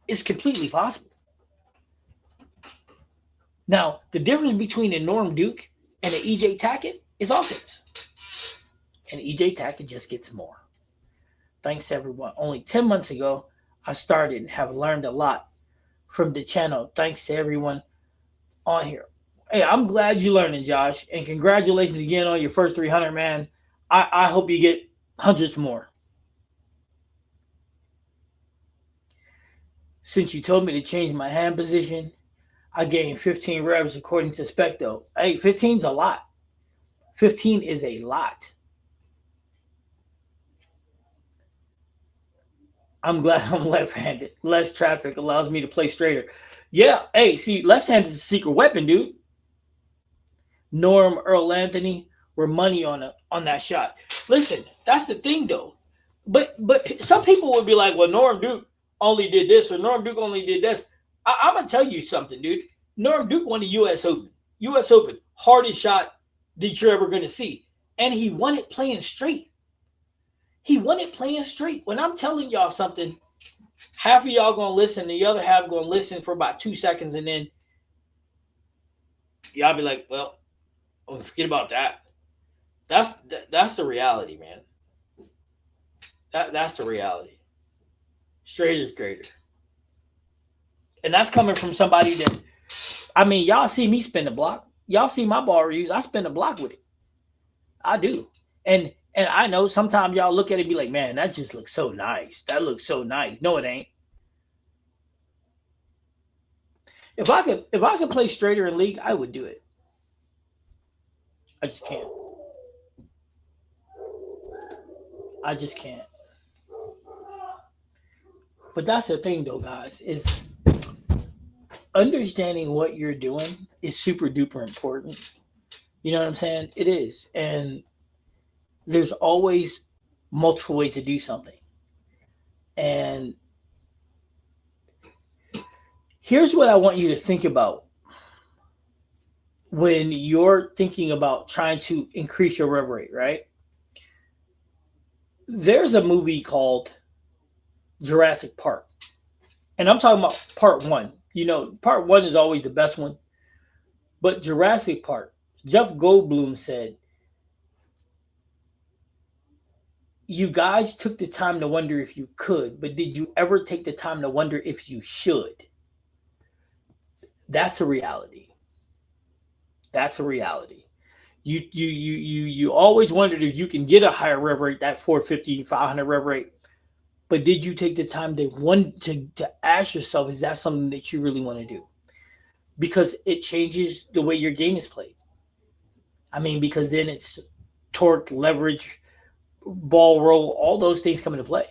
is completely possible. Now, the difference between a Norm Duke and an EJ Tackett is offense. And EJ Tackett just gets more. Thanks, everyone. Only 10 months ago, I started and have learned a lot from the channel. Thanks to everyone on here. Hey, I'm glad you're learning, Josh. And congratulations again on your first 300, man. I hope you get hundreds more. Since you told me to change my hand position, I gained 15 revs according to Specto. Hey, 15's a lot. 15 is a lot. I'm glad I'm left-handed. Less traffic allows me to play straighter. Yeah, hey, see, left-hand is a secret weapon, dude. Norm, Earl Anthony were money on that shot. Listen, that's the thing, though. But some people would be like, well, Norm Duke only did this or Norm Duke only did this. I'm going to tell you something, dude. Norm Duke won the U.S. Open. U.S. Open, hardest shot that you're ever going to see. And he won it playing straight. When I'm telling y'all something, half of y'all going to listen, the other half going to listen for about 2 seconds, and then y'all be like, well, forget about that. That's the reality, man. That's the reality. Straight is greater. And that's coming from somebody that, I mean, y'all see me spin the block. Y'all see my ball reviews. I spin the block with it. I do. And I know sometimes y'all look at it and be like, man, that just looks so nice. That looks so nice. No, it ain't. If I could play straighter in league, I would do it. I just can't. But that's the thing, though, guys, is understanding what you're doing is super duper important. You know what I'm saying? It is. And there's always multiple ways to do something. And here's what I want you to think about when you're thinking about trying to increase your rev rate, right? There's a movie called Jurassic Park. And I'm talking about part 1. You know, part 1 is always the best one. But Jurassic Park, Jeff Goldblum said, you guys took the time to wonder if you could, but did you ever take the time to wonder if you should? That's a reality. You always wondered if you can get a higher rev rate, that 450, 500 rev rate. But did you take the time to ask yourself, is that something that you really want to do? Because it changes the way your game is played. I mean, because then it's torque, leverage, ball roll, all those things come into play.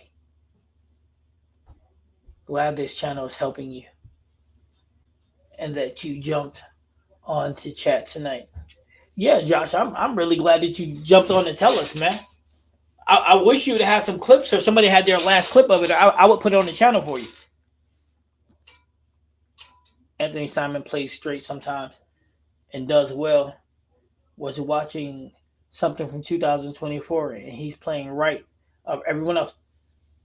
Glad this channel is helping you and that you jumped on to chat tonight. Yeah, Josh, I'm really glad that you jumped on to tell us, man. I wish you would have had some clips or somebody had their last clip of it. I would put it on the channel for you. Anthony Simon plays straight sometimes and does well. Was watching something from 2024 and he's playing right of everyone else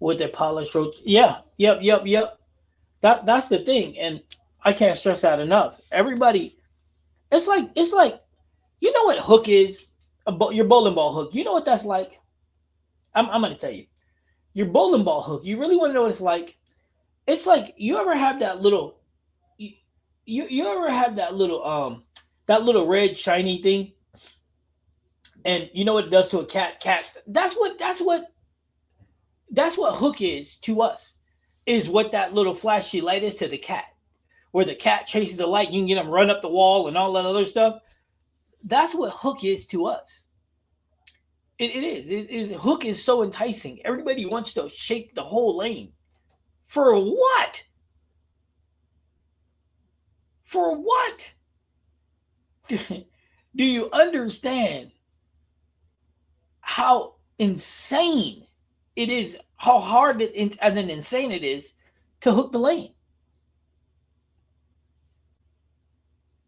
with their polished road. Yeah, yep. That's the thing, and I can't stress that enough. Everybody, it's like you know what hook is? Your bowling ball hook. You know what that's like? I'm gonna tell you. Your bowling ball hook. You really want to know what it's like? It's like you ever have that little you ever have that little red shiny thing, and you know what it does to a cat? That's what hook is to us. Is what that little flashy light is to the cat. Where the cat chases the light, you can get them run up the wall and all that other stuff. That's what hook is to us. It is. It is. Hook is so enticing. Everybody wants to shake the whole lane. For what? For what? Do you understand how insane it is? How hard as an insane it is to hook the lane?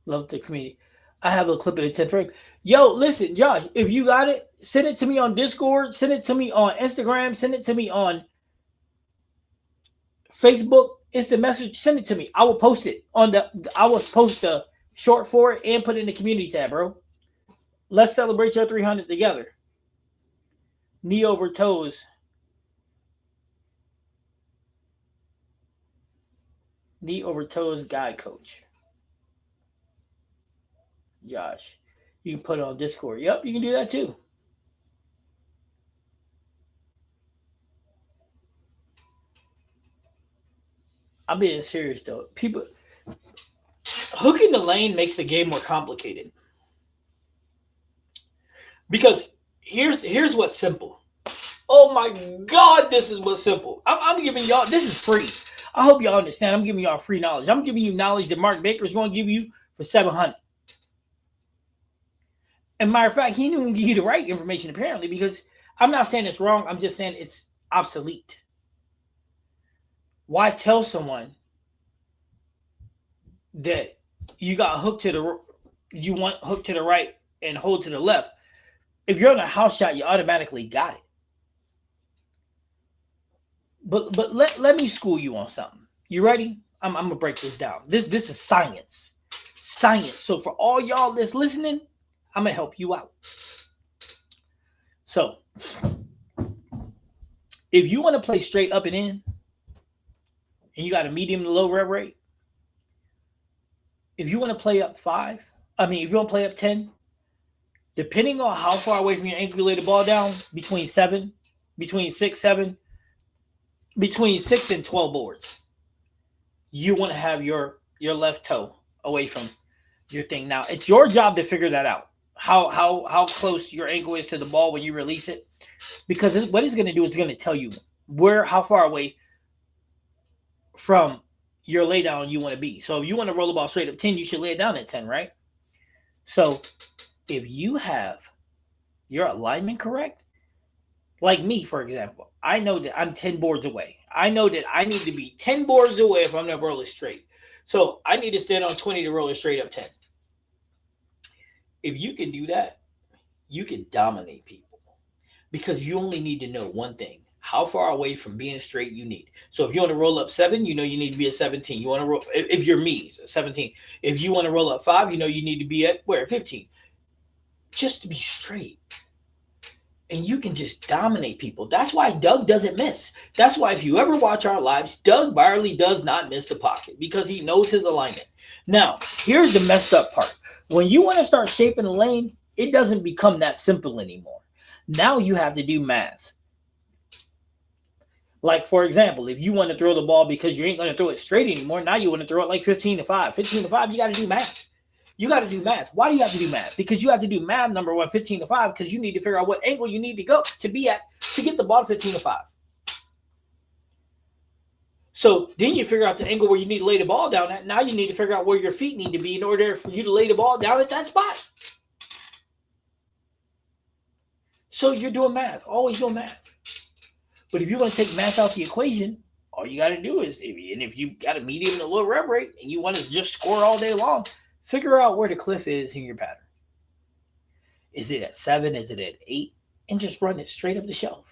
Love the community. I have a clip of the 10th rape. Yo, listen, Josh, if you got it, send it to me on Discord, send it to me on Instagram, send it to me on Facebook, instant message, send it to me. I will post it I will post a short for it and put it in the community tab, bro. Let's celebrate your 300 together. Knee over toes. Knee over toes guide coach. Josh. You can put it on Discord. Yep, you can do that too. I'm being serious though. People hooking the lane makes the game more complicated. Because here's what's simple. Oh my God, this is what's simple. I'm giving y'all, this is free. I hope y'all understand. I'm giving y'all free knowledge. I'm giving you knowledge that Mark Baker is going to give you for 700. And matter of fact, he didn't give you the right information apparently, because I'm not saying it's wrong. I'm just saying it's obsolete. Why tell someone that you got hooked to you want hooked to the right and hold to the left? If you're on a house shot, you automatically got it. But let me school you on something. You ready? I'm gonna break this down. This is science. Science. So for all y'all that's listening, I'm gonna help you out. So if you want to play straight up and in, and you got a medium to low rev rate, if you want to play up if you want to play up 10, depending on how far away from your ankle you lay the ball down, between 6 and 12 boards, you want to have your left toe away from your thing. Now, it's your job to figure that out. How close your ankle is to the ball when you release it, because what it's going to do is going to tell you how far away from your lay down you want to be. So if you want to roll the ball straight up 10, you should lay it down at 10, right? So if you have your alignment correct, like me, for example, I know that I'm 10 boards away. I know that I need to be 10 boards away if I'm going to roll it straight. So I need to stand on 20 to roll it straight up 10. If you can do that, you can dominate people, because you only need to know one thing: how far away from being straight you need. So if you want to roll up 7, you know you need to be at 17. You want to roll, if you're me, 17. If you want to roll up 5, you know you need to be at 15. Just to be straight. And you can just dominate people. That's why Doug doesn't miss. That's why if you ever watch our lives, Doug Byerly does not miss the pocket, because he knows his alignment. Now, here's the messed up part. When you want to start shaping the lane, it doesn't become that simple anymore. Now you have to do math. Like, for example, if you want to throw the ball because you ain't going to throw it straight anymore, now you want to throw it like 15 to 5. 15 to 5, you got to do math. You got to do math. Why do you have to do math? Because you have to do math, number one, 15 to 5, because you need to figure out what angle you need to go to be at to get the ball 15 to 5. So then you figure out the angle where you need to lay the ball down at. Now you need to figure out where your feet need to be in order for you to lay the ball down at that spot. So you're doing math, always doing math. But if you want to take math out the equation, all you got to do is, if you got a medium and a low rev rate and you want to just score all day long, figure out where the cliff is in your pattern. Is it at 7? Is it at 8? And just run it straight up the shelf.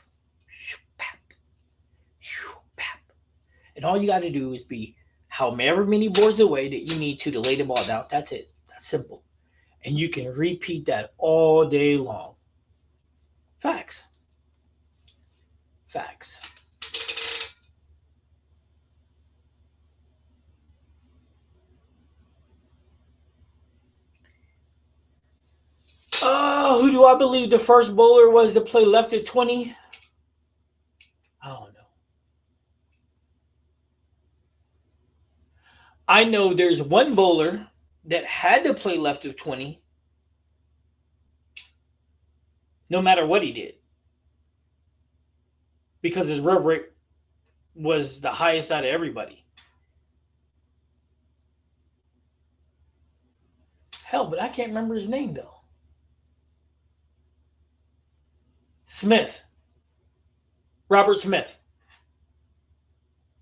And all you got to do is be however many boards away that you need to lay the ball down. That's it. That's simple. And you can repeat that all day long. Facts. Facts. Who do I believe the first bowler was to play left at 20? I don't know. I know there's one bowler that had to play left of 20 no matter what he did, because his rev rate was the highest out of everybody. Hell, but I can't remember his name though. Smith. Robert Smith.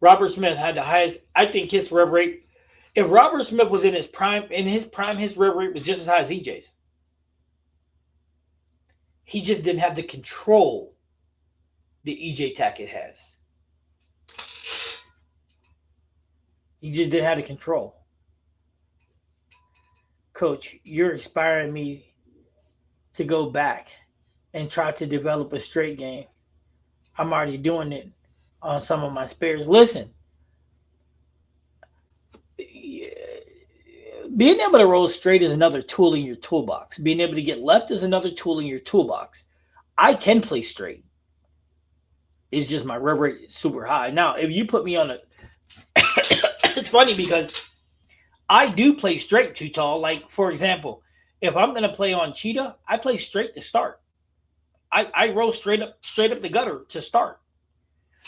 Robert Smith had the highest. I think his rev rate, if Robert Smith was in his prime, his rev rate was just as high as EJ's. He just didn't have the control that EJ Tackett has. He just didn't have the control. Coach, you're inspiring me to go back and try to develop a straight game. I'm already doing it on some of my spares. Listen, being able to roll straight is another tool in your toolbox. Being able to get left is another tool in your toolbox. I can play straight. It's just my rev rate is super high. Now, if you put me on a... It's funny because I do play straight too tall. Like, for example, if I'm going to play on Cheetah, I play straight to start. I roll straight up the gutter to start.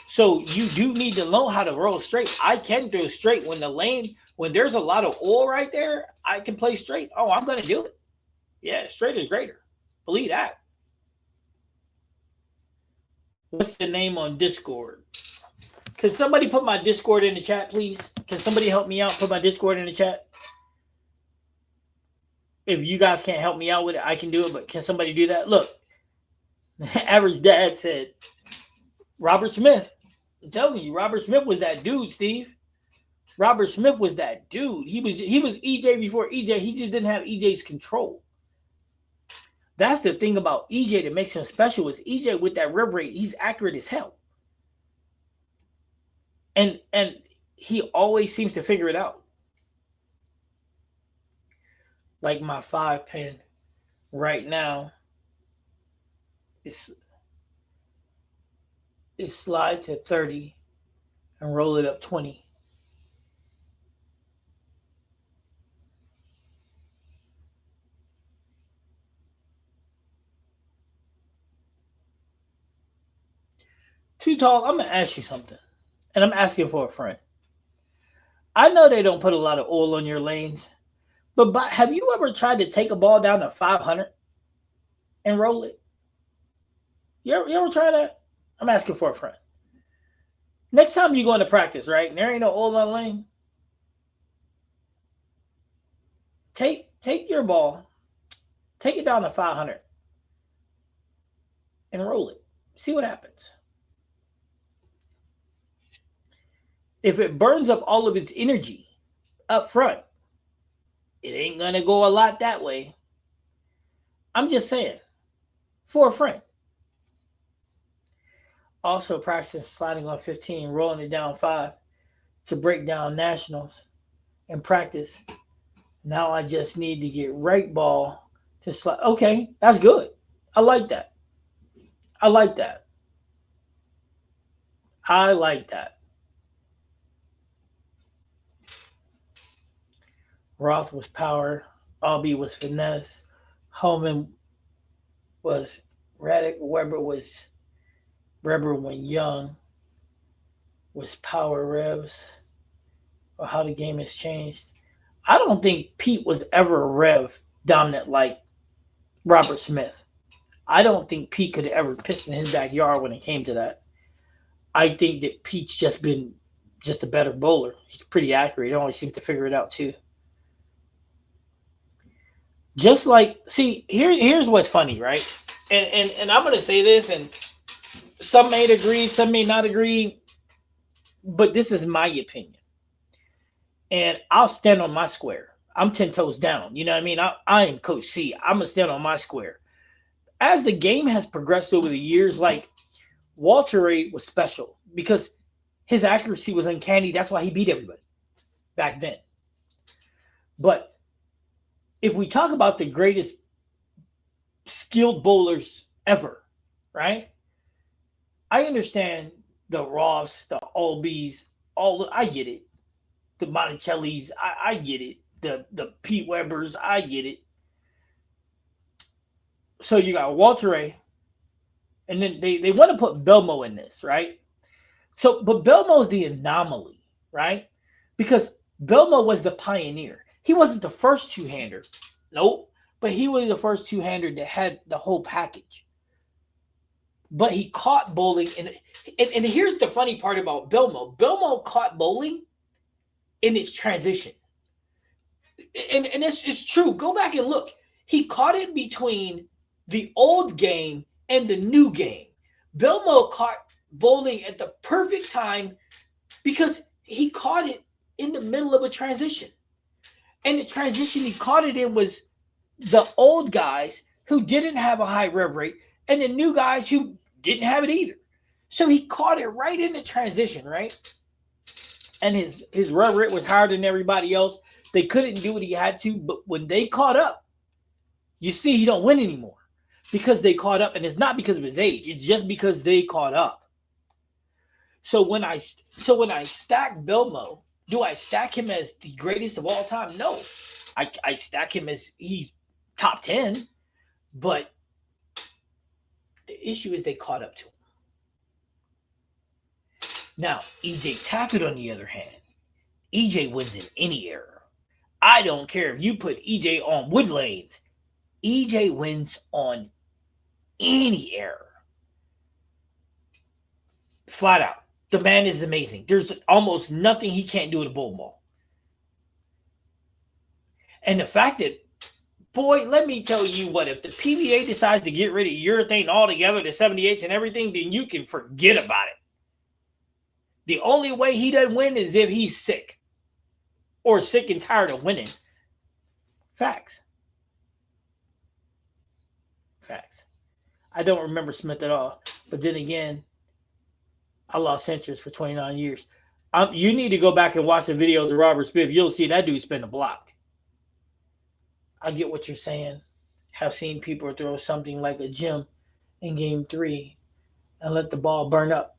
So you do need to know how to roll straight. I can do straight when there's a lot of oil right there, I can play straight. Oh, I'm going to do it. Yeah, straight is greater. Believe that. What's the name on Discord? Can somebody put my Discord in the chat, please? Can somebody help me out? Put my Discord in the chat. If you guys can't help me out with it, I can do it. But can somebody do that? Look, Average Dad said, Robert Smith. I'm telling you, Robert Smith was that dude, Steve. Robert Smith was that dude. He was EJ before EJ. He just didn't have EJ's control. That's the thing about EJ that makes him special is EJ with that rev rate, he's accurate as hell. And he always seems to figure it out. Like my 5-pin right now, it's slide to 30 and roll it up 20. Too tall, I'm going to ask you something. And I'm asking for a friend. I know they don't put a lot of oil on your lanes, but have you ever tried to take a ball down to 500 and roll it? You ever try that? I'm asking for a friend. Next time you go into practice, right, and there ain't no oil on the lane, take your ball, take it down to 500 and roll it. See what happens. If it burns up all of its energy up front, it ain't going to go a lot that way. I'm just saying, for a friend. Also practice sliding on 15, rolling it down 5 to break down nationals and practice. Now I just need to get right ball to slide. Okay, that's good. I like that. I like that. I like that. Roth was power. Albee was finesse. Holman was Raddick. Weber when young. was power revs or how the game has changed. I don't think Pete was ever a rev dominant like Robert Smith. I don't think Pete could have ever pissed in his backyard when it came to that. I think that Pete's just been just a better bowler. He's pretty accurate. He always seems to figure it out too. Just like, see, here's what's funny, right? And I'm gonna say this, and some may agree, some may not agree, but this is my opinion, and I'll stand on my square. I'm 10 toes down. You know what I mean? I am Coach C. I'm gonna stand on my square. As the game has progressed over the years, like Walter Ray was special because his accuracy was uncanny. That's why he beat everybody back then. But if we talk about the greatest skilled bowlers ever, right? I understand the Ross, the Albies, I get it. The Monticellis, I get it. The Pete Webbers, I get it. So you got Walter Ray, and then they want to put Belmo in this, right? So, but Belmo's the anomaly, right? Because Belmo was the pioneer. He wasn't the first two-hander. Nope. But he was the first two-hander that had the whole package. But he caught bowling. And here's the funny part about Belmo. Belmo caught bowling in its transition. And it's true. Go back and look. He caught it between the old game and the new game. Belmo caught bowling at the perfect time because he caught it in the middle of a transition. And the transition he caught it in was the old guys who didn't have a high rev rate and the new guys who didn't have it either. So he caught it right in the transition, right? And his rev rate was higher than everybody else. They couldn't do what he had to, but when they caught up, you see he don't win anymore because they caught up, and it's not because of his age. It's just because they caught up. So when I stack Belmo, do I stack him as the greatest of all time? No. I stack him as he's top 10, but the issue is they caught up to him. Now, EJ Tackett, on the other hand, EJ wins in any era. I don't care if you put EJ on wood lanes. EJ wins on any era. Flat out. The man is amazing. There's almost nothing he can't do with a bull ball. And the fact that, boy, let me tell you what, if the PBA decides to get rid of urethane altogether, the 78s and everything, then you can forget about it. The only way he doesn't win is if he's sick or sick and tired of winning. Facts. I don't remember Smith at all. But then again, I lost interest for 29 years. You need to go back and watch the videos of Robert Smith. You'll see that dude spin the block. I get what you're saying. Have seen people throw something like a gem in game 3 and let the ball burn up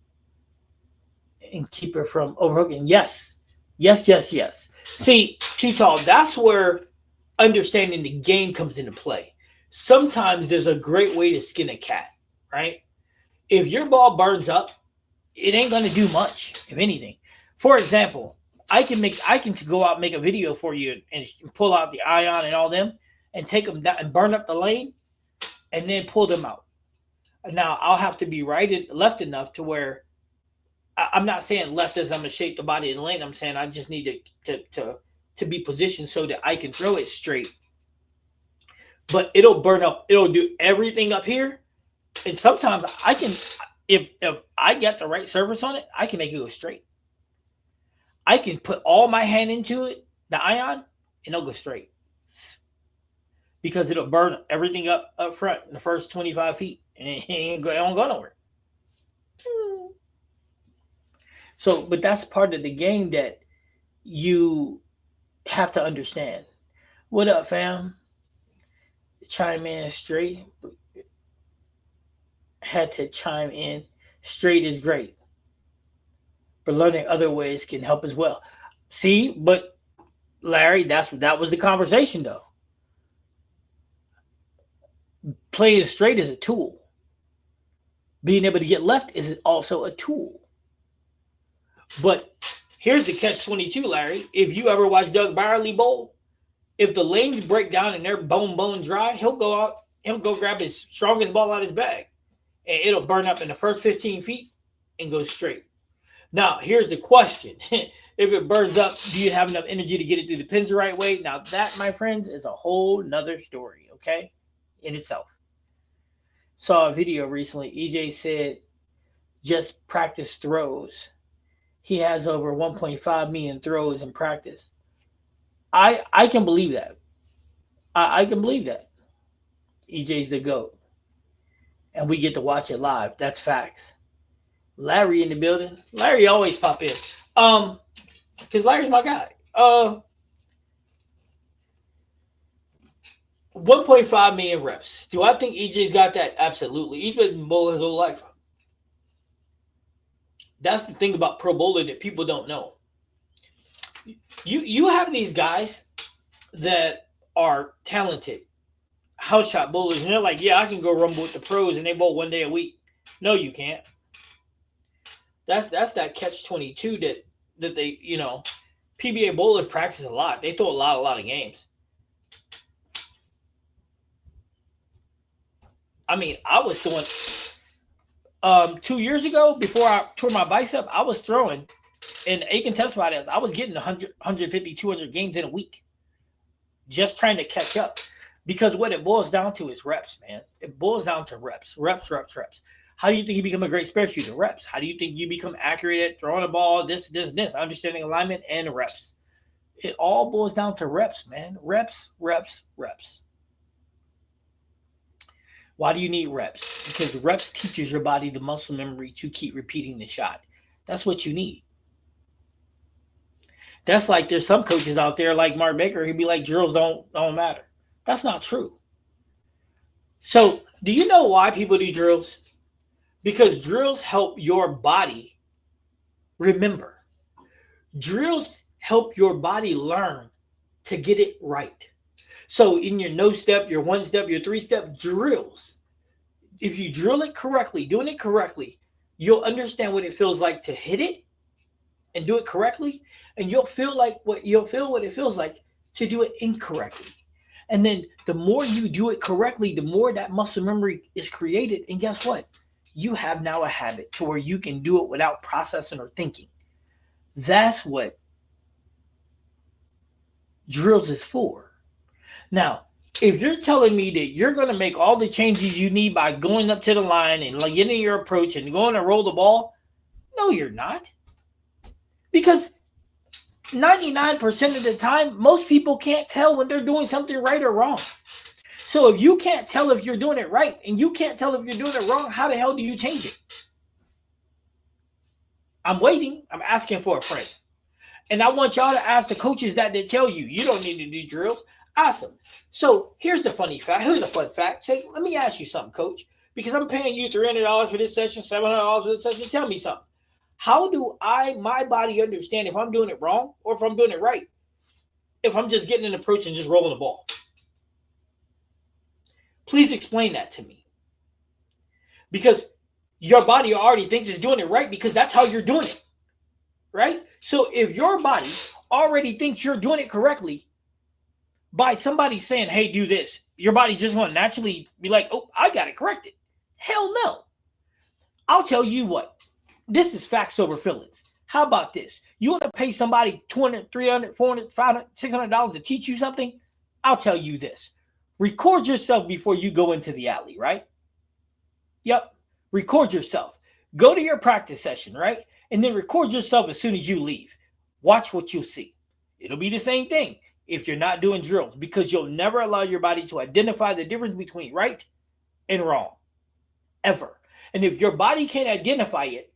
and keep it from overhooking. Yes. See, Tall, that's where understanding the game comes into play. Sometimes there's a great way to skin a cat, right? If your ball burns up, it ain't going to do much, if anything. For example, I can go out and make a video for you and pull out the ion and all them and take them down and burn up the lane and then pull them out. Now, I'll have to be right and left enough to where I'm not saying left as I'm going to shape the body in the lane. I'm saying I just need to be positioned so that I can throw it straight. But it'll burn up. It'll do everything up here. And sometimes I can, if I get the right surface on it, I can make it go straight. I can put all my hand into it, the ion, and it'll go straight. Because it'll burn everything up front in the first 25 feet. And it won't go nowhere. So, but that's part of the game that you have to understand. What up, fam? Chime in straight. Had to chime in. Straight is great. But learning other ways can help as well. See, but Larry, that was the conversation though. Playing straight is a tool. Being able to get left is also a tool. But here's the catch-22, Larry. If you ever watch Doug Byerly bowl, if the lanes break down and they're bone dry, he'll go out, he'll go grab his strongest ball out of his bag, and it'll burn up in the first 15 feet and go straight. Now, here's the question. If it burns up, do you have enough energy to get it through the pins the right way? Now, that, my friends, is a whole nother story, okay, in itself. Saw a video recently. EJ said, just practice throws. He has over 1.5 million throws in practice. I can believe that. I can believe that. EJ's the GOAT. And we get to watch it live. That's facts. Larry in the building. Larry always pop in. Because Larry's my guy. 1.5 million reps. Do I think EJ's got that? Absolutely. He's been bowling his whole life. That's the thing about pro bowling that people don't know. You have these guys that are talented house shot bowlers, and they're like, yeah, I can go rumble with the pros, and they bowl 1 day a week. No, you can't. That's that catch-22 that they, PBA bowlers practice a lot. They throw a lot of games. I mean, I was throwing 2 years ago, before I tore my bicep, I was throwing in Aiken test spot. I was getting 100, 150, 200 games in a week, just trying to catch up. Because what it boils down to is reps, man. It boils down to reps. How do you think you become a great spare shooter? Reps. How do you think you become accurate at throwing a ball? This. Understanding alignment and reps. It all boils down to reps, man. Reps. Why do you need reps? Because reps teaches your body the muscle memory to keep repeating the shot. That's what you need. That's like there's some coaches out there like Mark Baker, he'd be like, drills don't matter. That's not true. So do you know why people do drills? Because drills help your body remember. Drills help your body learn to get it right. So in your no step, your 1 step, your 3 step drills, if you drill it correctly, doing it correctly, you'll understand what it feels like to hit it and do it correctly. And you'll feel what it feels like to do it incorrectly. And then the more you do it correctly, the more that muscle memory is created. And guess what? You have now a habit to where you can do it without processing or thinking. That's what drills is for. Now, if you're telling me that you're going to make all the changes you need by going up to the line and getting your approach and going to roll the ball, no, you're not. Because 99% of the time, most people can't tell when they're doing something right or wrong. So if you can't tell if you're doing it right and you can't tell if you're doing it wrong, how the hell do you change it? I'm waiting. I'm asking for a friend. And I want y'all to ask the coaches that they tell you, you don't need to do drills. Ask them. So here's the funny fact. Here's a fun fact. Say, let me ask you something, coach, because I'm paying you $300 for this session, $700 for this session. Tell me something. How do my body understand if I'm doing it wrong or if I'm doing it right? If I'm just getting an approach and just rolling the ball. Please explain that to me. Because your body already thinks it's doing it right because that's how you're doing it. Right? So if your body already thinks you're doing it correctly by somebody saying, hey, do this, your body just going to naturally be like, oh, I got it corrected. Hell no. I'll tell you what. This is facts over feelings. How about this? You want to pay somebody $200, $300, $400, $500, $600 to teach you something? I'll tell you this. Record yourself before you go into the alley, right? Yep. Record yourself. Go to your practice session, right? And then record yourself as soon as you leave. Watch what you'll see. It'll be the same thing if you're not doing drills because you'll never allow your body to identify the difference between right and wrong. Ever. And if your body can't identify it,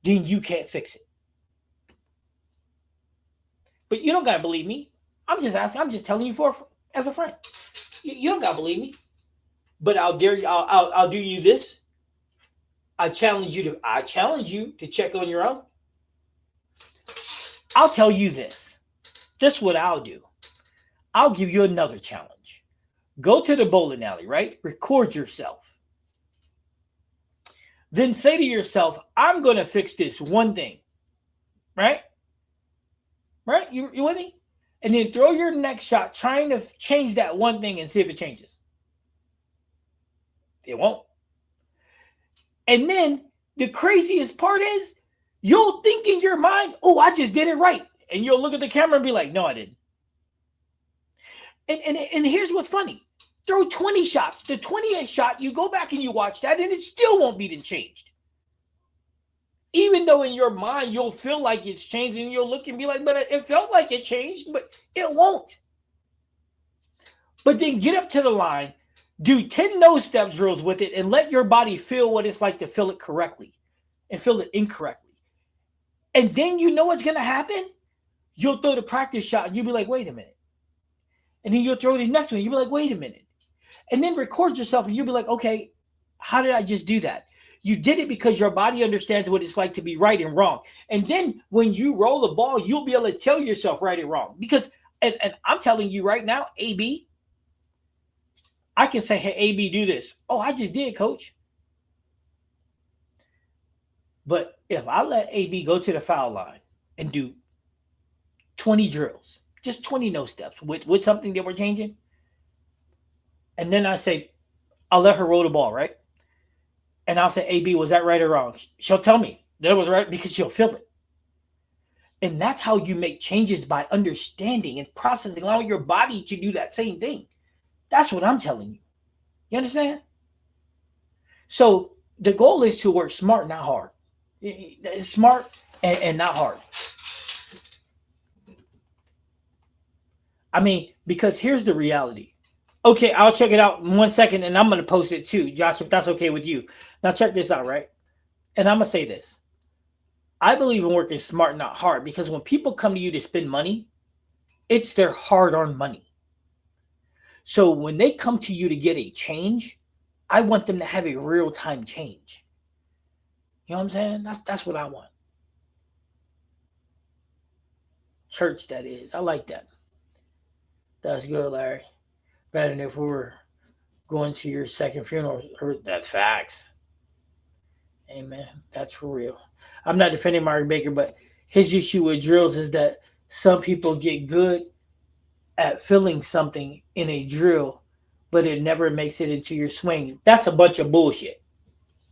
then you can't fix it. But you don't got to believe me. I'm just asking. I'm just telling you as a friend. You don't got to believe me. But I'll dare you. I'll do you this. I challenge you to check on your own. I'll tell you this. This is what I'll do. I'll give you another challenge. Go to the bowling alley, right? Record yourself. Then say to yourself, I'm going to fix this one thing. right? Right? You with me? And then throw your next shot trying to change that one thing and see if it changes. It won't. And then the craziest part is you'll think in your mind, oh, I just did it right. And you'll look at the camera and be like, no, I didn't. And here's what's funny. Throw 20 shots. The 20th shot, you go back and you watch that, and it still won't be changed. Even though in your mind you'll feel like it's changed, and you'll look and be like, but it felt like it changed, but it won't. But then get up to the line, do 10 nose step drills with it, and let your body feel what it's like to feel it correctly and feel it incorrectly. And then you know what's going to happen? You'll throw the practice shot, and you'll be like, wait a minute. And then you'll throw the next one. You'll be like, wait a minute. And then record yourself, and you'll be like, okay, how did I just do that? You did it because your body understands what it's like to be right and wrong. And then when you roll the ball, you'll be able to tell yourself right and wrong. Because, and I'm telling you right now, AB, I can say, hey, AB, do this. Oh, I just did, coach. But if I let AB go to the foul line and do 20 drills, just 20 no steps with something that we're changing, and then I say, I'll let her roll the ball, right? And I'll say, AB, was that right or wrong? She'll tell me that it was right because she'll feel it. And that's how you make changes, by understanding and processing, allowing your body to do that same thing. That's what I'm telling you. You understand? So the goal is to work smart, not hard. Smart and not hard. I mean, because here's the reality. Okay, I'll check it out in 1 second, and I'm going to post it too, Josh, if that's okay with you. Now check this out, right? And I'm going to say this. I believe in working smart, not hard, because when people come to you to spend money, it's their hard-earned money. So when they come to you to get a change, I want them to have a real-time change. You know what I'm saying? That's what I want. Church, that is. I like that. That's good, Larry. Better than if we were going to your second funeral. That's facts. Amen. That's for real. I'm not defending Mark Baker, but his issue with drills is that some people get good at feeling something in a drill, but it never makes it into your swing. That's a bunch of bullshit.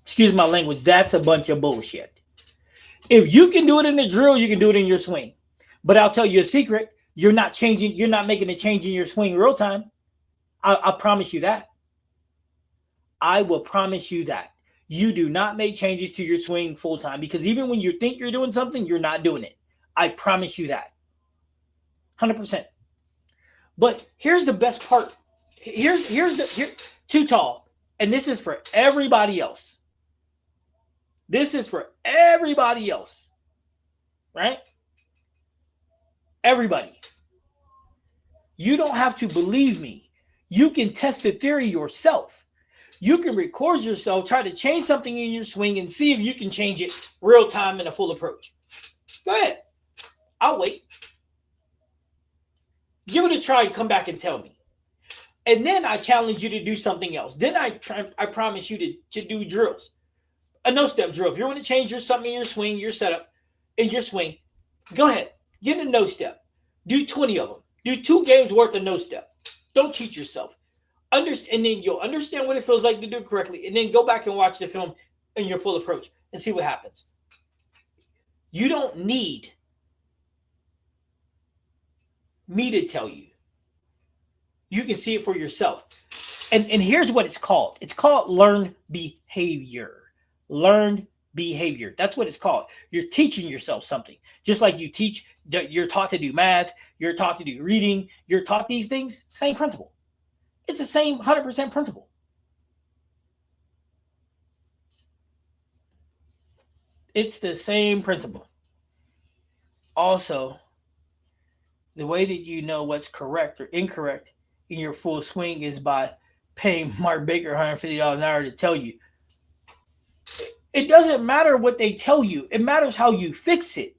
Excuse my language. That's a bunch of bullshit. If you can do it in a drill, you can do it in your swing. But I'll tell you a secret. You're not changing. You're not making a change in your swing real time. I promise you that. I will promise you that. You do not make changes to your swing full time, because even when you think you're doing something, you're not doing it. I promise you that. 100%. But here's the best part. Here's too tall. And this is for everybody else. This is for everybody else. Right? Everybody. You don't have to believe me. You can test the theory yourself. You can record yourself, try to change something in your swing, and see if you can change it real time in a full approach. Go ahead. I'll wait. Give it a try and come back and tell me. And then I challenge you to do something else. Then I promise you to do drills. A no-step drill. If you want to change something in your swing, your setup, in your swing, go ahead. Get a no-step. Do 20 of them. Do 2 games worth of no-step. Don't cheat yourself. And then you'll understand what it feels like to do it correctly. And then go back and watch the film in your full approach and see what happens. You don't need me to tell you. You can see it for yourself. And here's what it's called. It's called learned behavior. Learned behavior. That's what it's called. You're teaching yourself something. Just like you're taught to do math, you're taught to do reading, you're taught these things, same principle. It's the same 100% principle. It's the same principle. Also, the way that you know what's correct or incorrect in your full swing is by paying Mark Baker $150 an hour to tell you. It doesn't matter what they tell you. It matters how you fix it.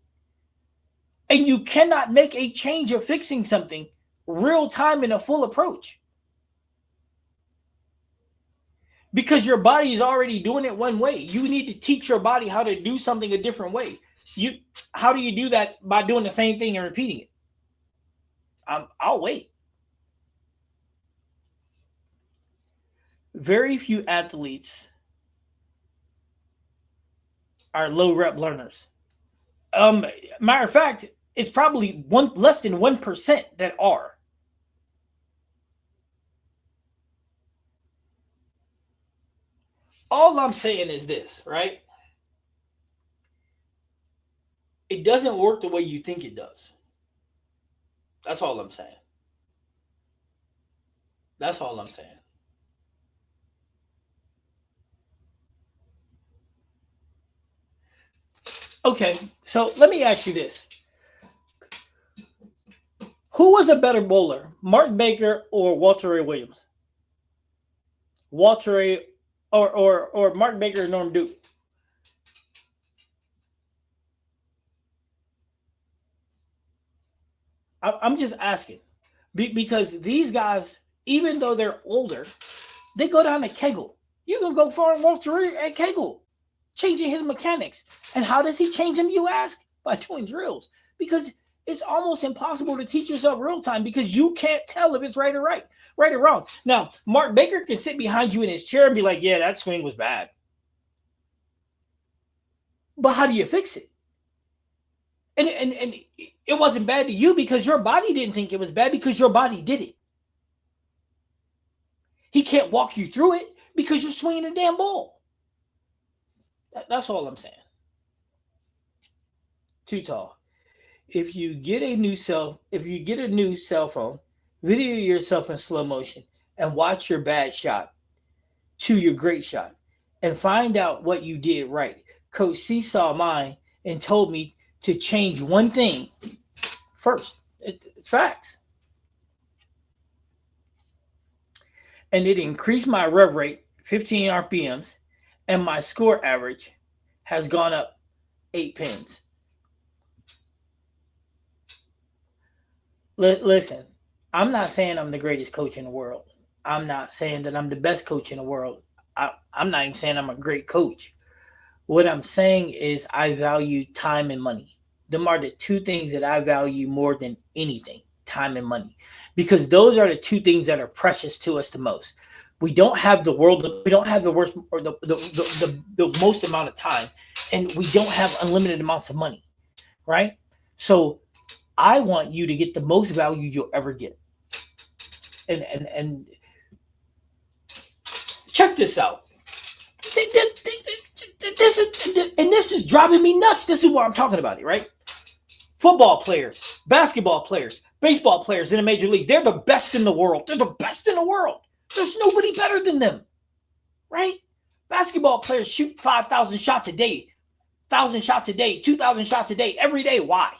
And you cannot make a change of fixing something real time in a full approach. Because your body is already doing it one way. You need to teach your body how to do something a different way. You, how do you do that? By doing the same thing and repeating it. I'll wait. Very few athletes are low rep learners. Um, Matter of fact, it's probably one less than 1% that are. All I'm saying is this, right? It doesn't work the way you think it does. That's all I'm saying. That's all I'm saying. Okay, so let me ask you this: who was a better bowler, Mark Baker or Walter A. Williams? Walter A. or Mark Baker or Norm Duke? I'm just asking because these guys, even though they're older, they go down to Kegel. You can go far and Walter at Kegel, changing his mechanics. And how does he change them, you ask? By doing drills. Because it's almost impossible to teach yourself real time because you can't tell if it's right or wrong. Now, Mark Baker can sit behind you in his chair and be like, yeah, that swing was bad. But how do you fix it? And it wasn't bad to you because your body didn't think it was bad because your body did it. He can't walk you through it because you're swinging a damn ball. That's all I'm saying. Too tall. If you get a new cell phone, video yourself in slow motion and watch your bad shot to your great shot and find out what you did right. Coach C saw mine and told me to change one thing first. It's facts. And it increased my rev rate 15 RPMs, and my score average has gone up 8 pins. Listen, I'm not saying I'm the greatest coach in the world. I'm not saying that I'm the best coach in the world. I'm not even saying I'm a great coach. What I'm saying is I value time and money. Them are the two things that I value more than anything, time and money. Because those are the two things that are precious to us the most. We don't have the world, we don't have the worst or the most amount of time, and we don't have unlimited amounts of money, right? So I want you to get the most value you'll ever get. And check this out. This is driving me nuts. This is what I'm talking about, right? Football players, basketball players, baseball players in the major leagues, they're the best in the world. They're the best in the world. There's nobody better than them, right? Basketball players shoot 5,000 shots a day, 1,000 shots a day, 2,000 shots a day, every day. Why?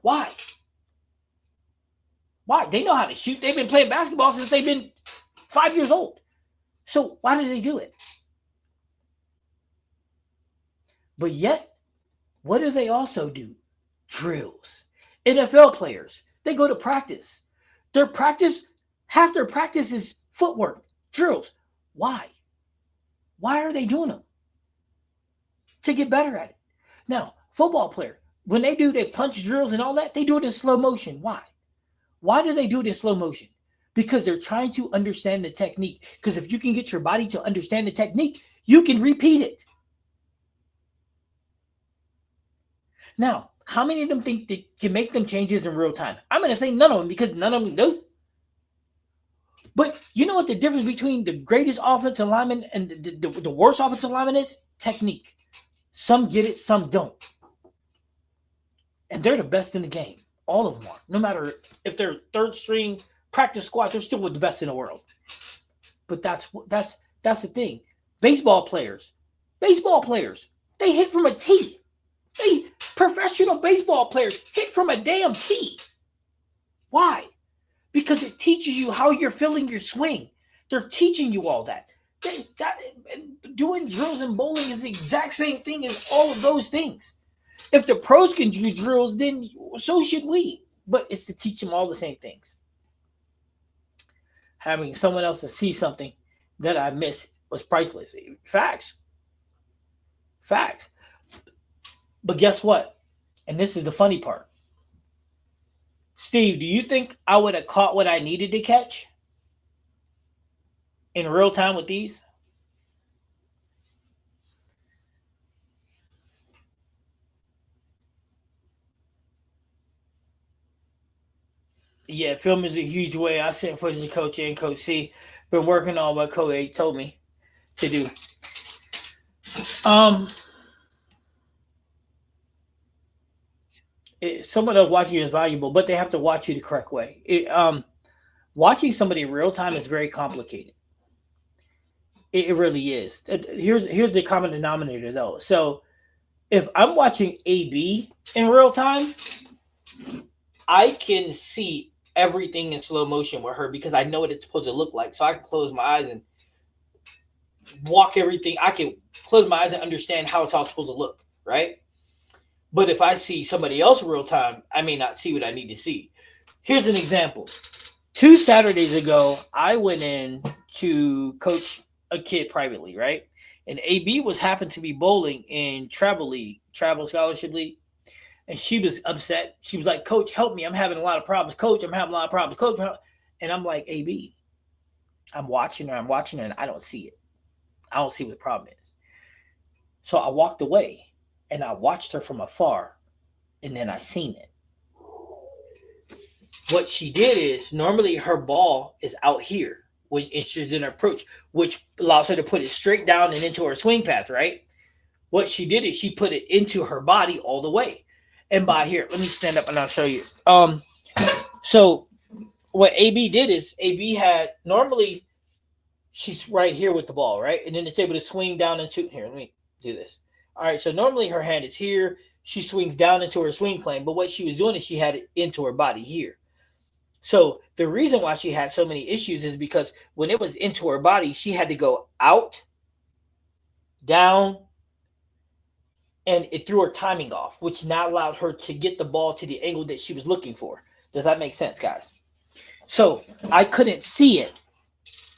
Why? Why? They know how to shoot. They've been playing basketball since they've been 5 years old. So why do they do it? But yet, what do they also do? Drills. NFL players, they go to practice. Their practice, half their practice is footwork, drills. Why? Why are they doing them? To get better at it. Now, football player, when they do their punch drills and all that, they do it in slow motion. Why? Why do they do it in slow motion? Because they're trying to understand the technique. Because if you can get your body to understand the technique, you can repeat it. Now, how many of them think they can make them changes in real time? I'm going to say none of them because none of them do. But you know what the difference between the greatest offensive lineman and the worst offensive lineman is? Technique. Some get it, some don't. And they're the best in the game. All of them are. No matter if they're third string practice squad, they're still with the best in the world. But that's the thing. Baseball players, they hit from a tee. Professional baseball players hit from a damn tee. Why? Because it teaches you how you're feeling your swing. They're teaching you all that. Doing drills and bowling is the exact same thing as all of those things. If the pros can do drills, then so should we. But it's to teach them all the same things. Having someone else to see something that I miss was priceless. Facts. But guess what? And this is the funny part. Steve, do you think I would have caught what I needed to catch in real time with these? Yeah, film is a huge way. I sent footage to Coach A and Coach C. Been working on what Coach A told me to do. Um, someone else watching you is valuable, but they have to watch you the correct way. Watching somebody in real time is very complicated. It really is. Here's the common denominator though. So if I'm watching AB in real time, I can see everything in slow motion with her because I know what it's supposed to look like. So I can close my eyes and walk everything. I can close my eyes and understand how it's all supposed to look, right? But if I see somebody else in real time, I may not see what I need to see. Here's an example. 2 Saturdays ago, I went in to coach a kid privately, right? And AB was happened to be bowling in travel league, travel scholarship league, and she was upset. She was like, "Coach, help me! I'm having a lot of problems. Coach, I'm having a lot of problems. Coach," and I'm like, "AB, I'm watching her, and I don't see it. I don't see what the problem is." So I walked away, and I watched her from afar, and then I seen it. What she did is normally her ball is out here when she's in her approach, which allows her to put it straight down and into her swing path, right? What she did is she put it into her body all the way. And by here, let me stand up and I'll show you. So what AB did is AB had normally she's right here with the ball, right? And then it's able to swing down into here. Let me do this. All right, so normally her hand is here. She swings down into her swing plane, but what she was doing is she had it into her body here. So the reason why she had so many issues is because when it was into her body, she had to go out, down, and it threw her timing off, which not allowed her to get the ball to the angle that she was looking for. Does that make sense, guys? So I couldn't see it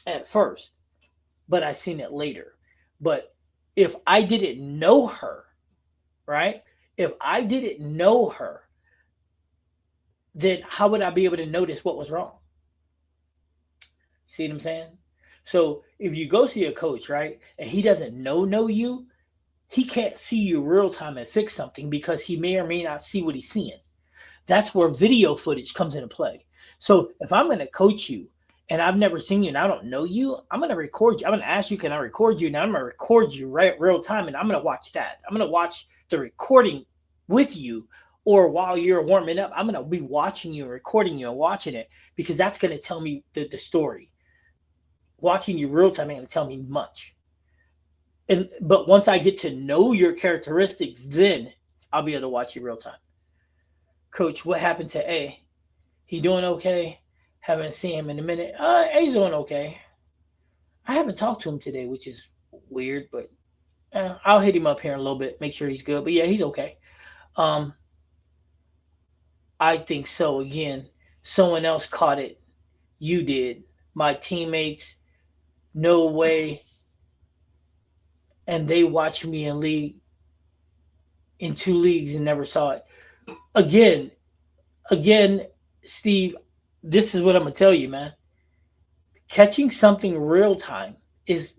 at first, but I seen it later. But if I didn't know her, right? If I didn't know her, then how would I be able to notice what was wrong? See what I'm saying? So if you go see a coach, right, and he doesn't know you, he can't see you real time and fix something because he may or may not see what he's seeing. That's where video footage comes into play. So if I'm going to coach you and I've never seen you and I don't know you, I'm going to record you. I'm going to ask you, can I record you? Now I'm going to record you right real time and I'm going to watch that. I'm going to watch the recording with you, or while you're warming up, I'm going to be watching you, recording you and watching it because that's going to tell me the story. Watching you real time ain't going to tell me much. But once I get to know your characteristics, then I'll be able to watch you real time. Coach, what happened to A? He doing okay? Haven't seen him in a minute. A's doing okay. I haven't talked to him today, which is weird, but I'll hit him up here in a little bit, make sure he's good. But yeah, he's okay. Um, I think so. Again, someone else caught it. You did. My teammates, no way. And they watched me in 2 leagues and never saw it. Again, again, Steve, this is what I'm gonna tell you, man. Catching something real time is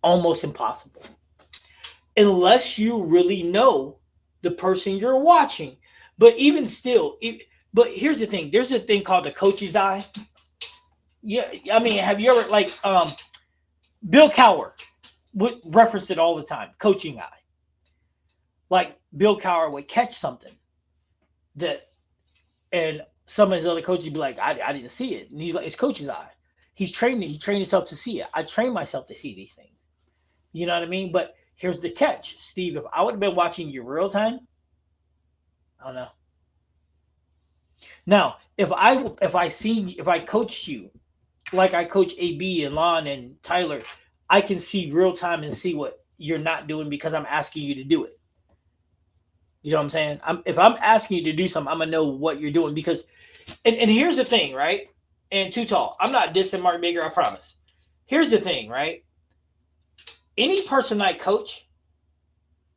almost impossible unless you really know the person you're watching. But even still, but here's the thing: there's a thing called the coach's eye. Yeah, I mean, have you ever Bill Cowher would reference it all the time? Coaching eye. Like Bill Cowher would catch something that, and some of his other coaches would be like, I didn't see it. And he's like, it's coach's eye. He trained himself to see it. I trained myself to see these things. You know what I mean? But here's the catch, Steve. If I would have been watching you real time, I don't know. Now, if I coach you like I coach AB and Lon and Tyler, I can see real time and see what you're not doing because I'm asking you to do it. You know what I'm saying? If I'm asking you to do something, I'm gonna know what you're doing because, and here's the thing, right? And Too Tall, I'm not dissing Mark Baker, I promise. Here's the thing, right? Any person I coach,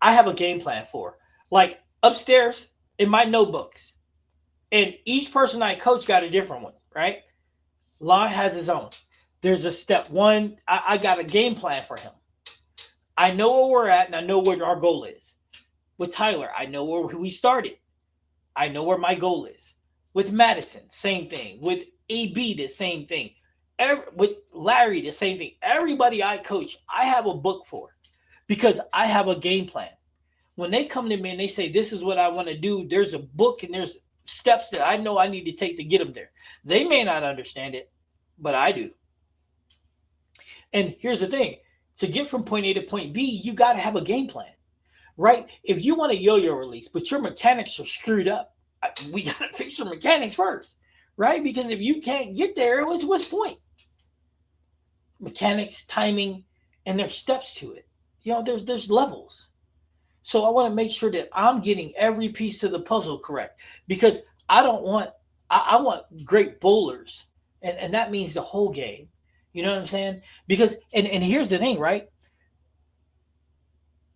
I have a game plan for. Like upstairs in my notebooks. And each person I coach got a different one, right? Lon has his own. There's a step one. I got a game plan for him. I know where we're at and I know what our goal is. With Tyler, I know where we started. I know where my goal is. With Madison, same thing. With AB, the same thing. With Larry, the same thing. Everybody I coach, I have a book for because I have a game plan. When they come to me and they say, this is what I want to do, there's a book and there's steps that I know I need to take to get them there. They may not understand it, but I do. And here's the thing. To get from point A to point B, you got to have a game plan, right? If you want a yo-yo release, but your mechanics are screwed up, we got to fix your mechanics first, right? Because if you can't get there, what's the point? Mechanics, timing, and there's steps to it. There's levels. So I want to make sure that I'm getting every piece of the puzzle correct because I don't want I want great bowlers, and that means the whole game. You know what I'm saying? Because and here's the thing, right?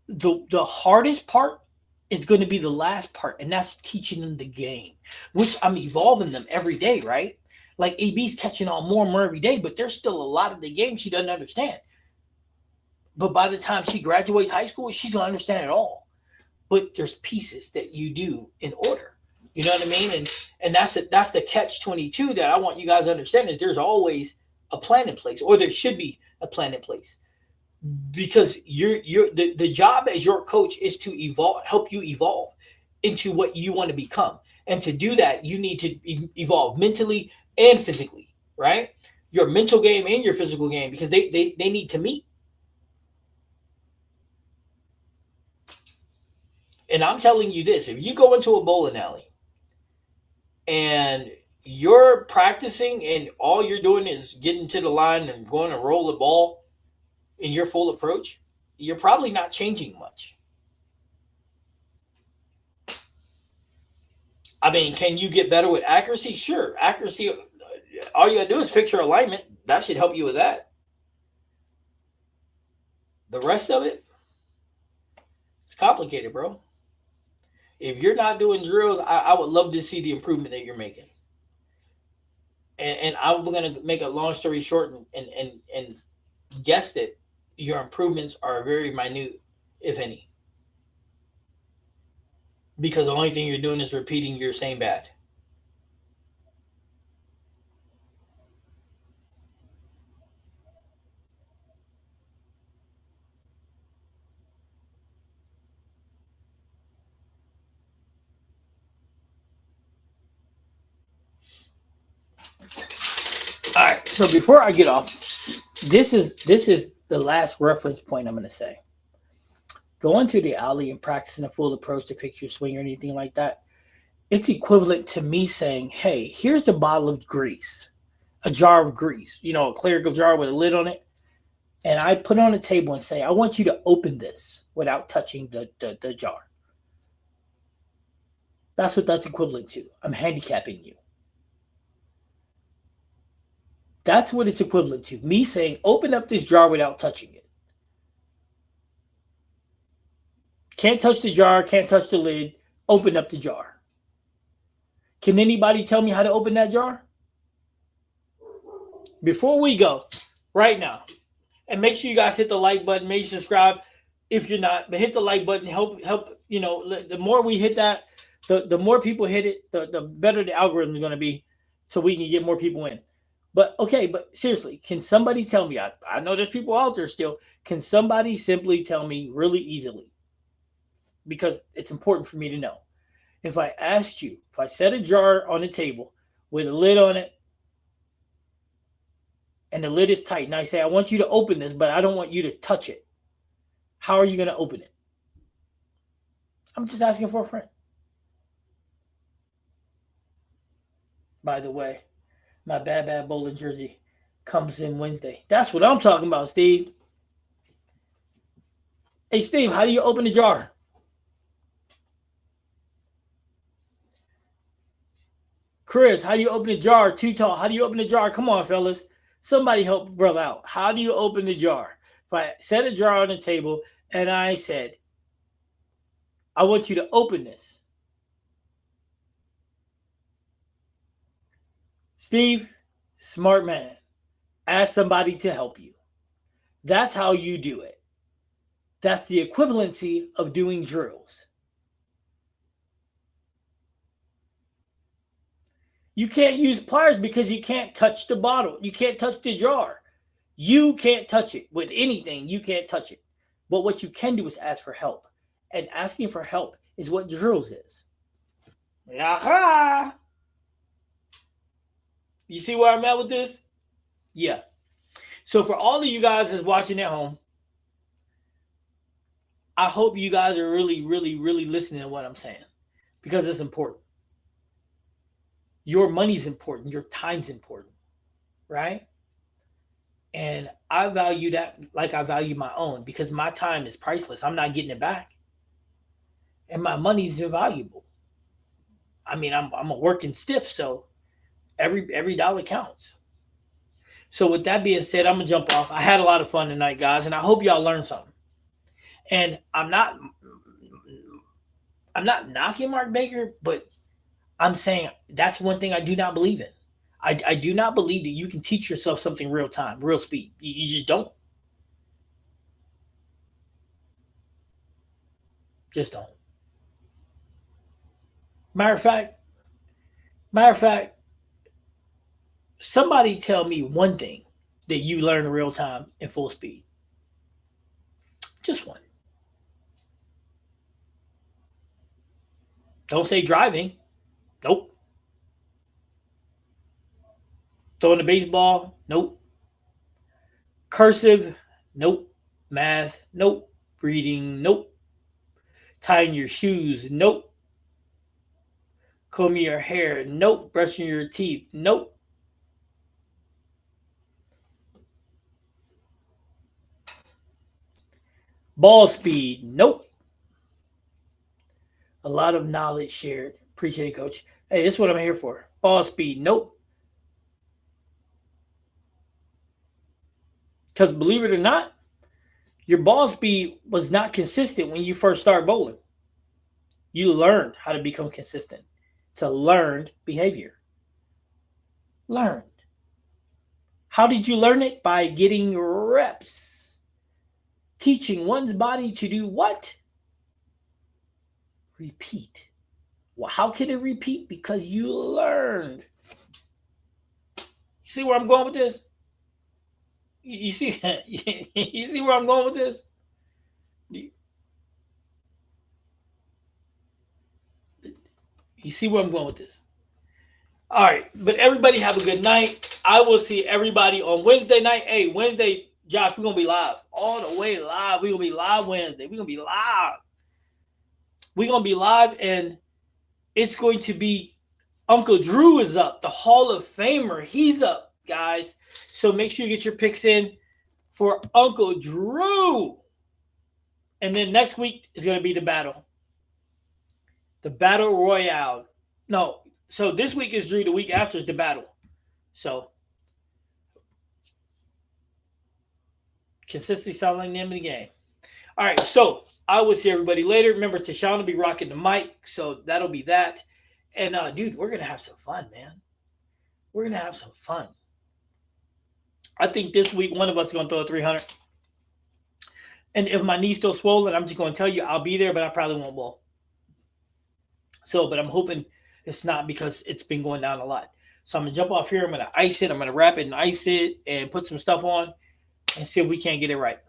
The hardest part is going to be the last part, and that's teaching them the game, which I'm evolving them every day, right? Like AB's catching on more and more every day, but there's still a lot of the game she doesn't understand. But by the time she graduates high school, she's gonna understand it all. But there's pieces that you do in order. You know what I mean? And that's the catch-22 that I want you guys to understand is there's always a plan in place, or there should be a plan in place. Because the job as your coach is to evolve, help you evolve into what you want to become. And to do that, you need to evolve mentally and physically, right? Your mental game and your physical game, because they need to meet. And I'm telling you this, if you go into a bowling alley and you're practicing and all you're doing is getting to the line and going to roll the ball in your full approach, you're probably not changing much. I mean, can you get better with accuracy? Sure. Accuracy, all you got to do is fix your alignment. That should help you with that. The rest of it, it's complicated, bro. If you're not doing drills, I would love to see the improvement that you're making. And I'm going to make a long story short and guess that your improvements are very minute, if any. Because the only thing you're doing is repeating your same bad. All right. So before I get off, this is the last reference point I'm going to say. Going to the alley and practicing a full approach to fix your swing or anything like that, it's equivalent to me saying, hey, here's a bottle of grease, a jar of grease, a clear jar with a lid on it. And I put it on the table and say, I want you to open this without touching the jar. That's what that's equivalent to. I'm handicapping you. That's what it's equivalent to. Me saying, open up this jar without touching it. Can't touch the jar, can't touch the lid. Open up the jar. Can anybody tell me how to open that jar? Before we go, right now, and make sure you guys hit the like button, make sure you subscribe if you're not, but hit the like button, help, the more we hit that, the more people hit it, the better the algorithm is going to be so we can get more people in. But seriously, can somebody tell me, I know there's people out there still, can somebody simply tell me really easily? Because it's important for me to know. If I asked you, if I set a jar on the table with a lid on it, and the lid is tight, and I say, I want you to open this, but I don't want you to touch it, how are you going to open it? I'm just asking for a friend. By the way, my bad bowling jersey comes in Wednesday. That's what I'm talking about, Steve. Hey, Steve, how do you open the jar? Chris, how do you open the jar? Too tall. How do you open the jar? Come on, fellas. Somebody help brother out. How do you open the jar? If I set a jar on the table and I said, I want you to open this. Steve, smart man, ask somebody to help you. That's how you do it. That's the equivalency of doing drills. You can't use pliers because you can't touch the bottle. You can't touch the jar. You can't touch it with anything. You can't touch it. But what you can do is ask for help. And asking for help is what drills is. Aha! You see where I'm at with this? Yeah. So for all of you guys that's watching at home, I hope you guys are really, really, really listening to what I'm saying because it's important. Your money's important. Your time's important, right? And I value that like I value my own because my time is priceless. I'm not getting it back. And my money's invaluable. I mean, I'm a working stiff, so every dollar counts. So with that being said, I'm gonna jump off. I had a lot of fun tonight, guys, and I hope y'all learned something. And I'm not knocking Mark Baker, but I'm saying that's one thing I do not believe in. I do not believe that you can teach yourself something real time, real speed. You just don't. Just don't. Matter of fact, matter of fact, somebody tell me one thing that you learn in real time in full speed. Just one. Don't say driving. Nope. Throwing the baseball. Nope. Cursive. Nope. Math. Nope. Reading. Nope. Tying your shoes. Nope. Combing your hair. Nope. Brushing your teeth. Nope. Ball speed. Nope. A lot of knowledge shared. Appreciate it, coach. Hey, this is what I'm here for. Ball speed. Nope. Because believe it or not, your ball speed was not consistent when you first start bowling. You learned how to become consistent. It's a learned behavior. Learned. How did you learn it? By getting reps. Teaching one's body to do what? Repeat. Well, how can it repeat? Because you learned. You see where I'm going with this? You see, you see where I'm going with this? You see where I'm going with this? All right, but everybody have a good night. I will see everybody on Wednesday night. Hey, Wednesday, Josh, we're going to be live. All the way live. We're going to be live Wednesday. We're going to be live. We're going to be live, and it's going to be Uncle Drew is up, the Hall of Famer. He's up, guys. So make sure you get your picks in for Uncle Drew. And then next week is going to be the battle. The Battle Royale. No, so this week is Drew. The week after is the battle. So consistency sounds like the name of the game. All right, so I will see everybody later. Remember, Tashawn will be rocking the mic, so that'll be that. And, dude, we're going to have some fun, man. We're going to have some fun. I think this week one of us is going to throw a 300. And if my knee's still swollen, I'm just going to tell you I'll be there, but I probably won't bowl. So, but I'm hoping it's not because it's been going down a lot. So I'm going to jump off here. I'm going to ice it. I'm going to wrap it and ice it and put some stuff on and see if we can't get it right.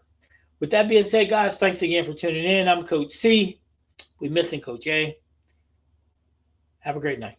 With that being said, guys, thanks again for tuning in. I'm Coach C. We're missing Coach A. Have a great night.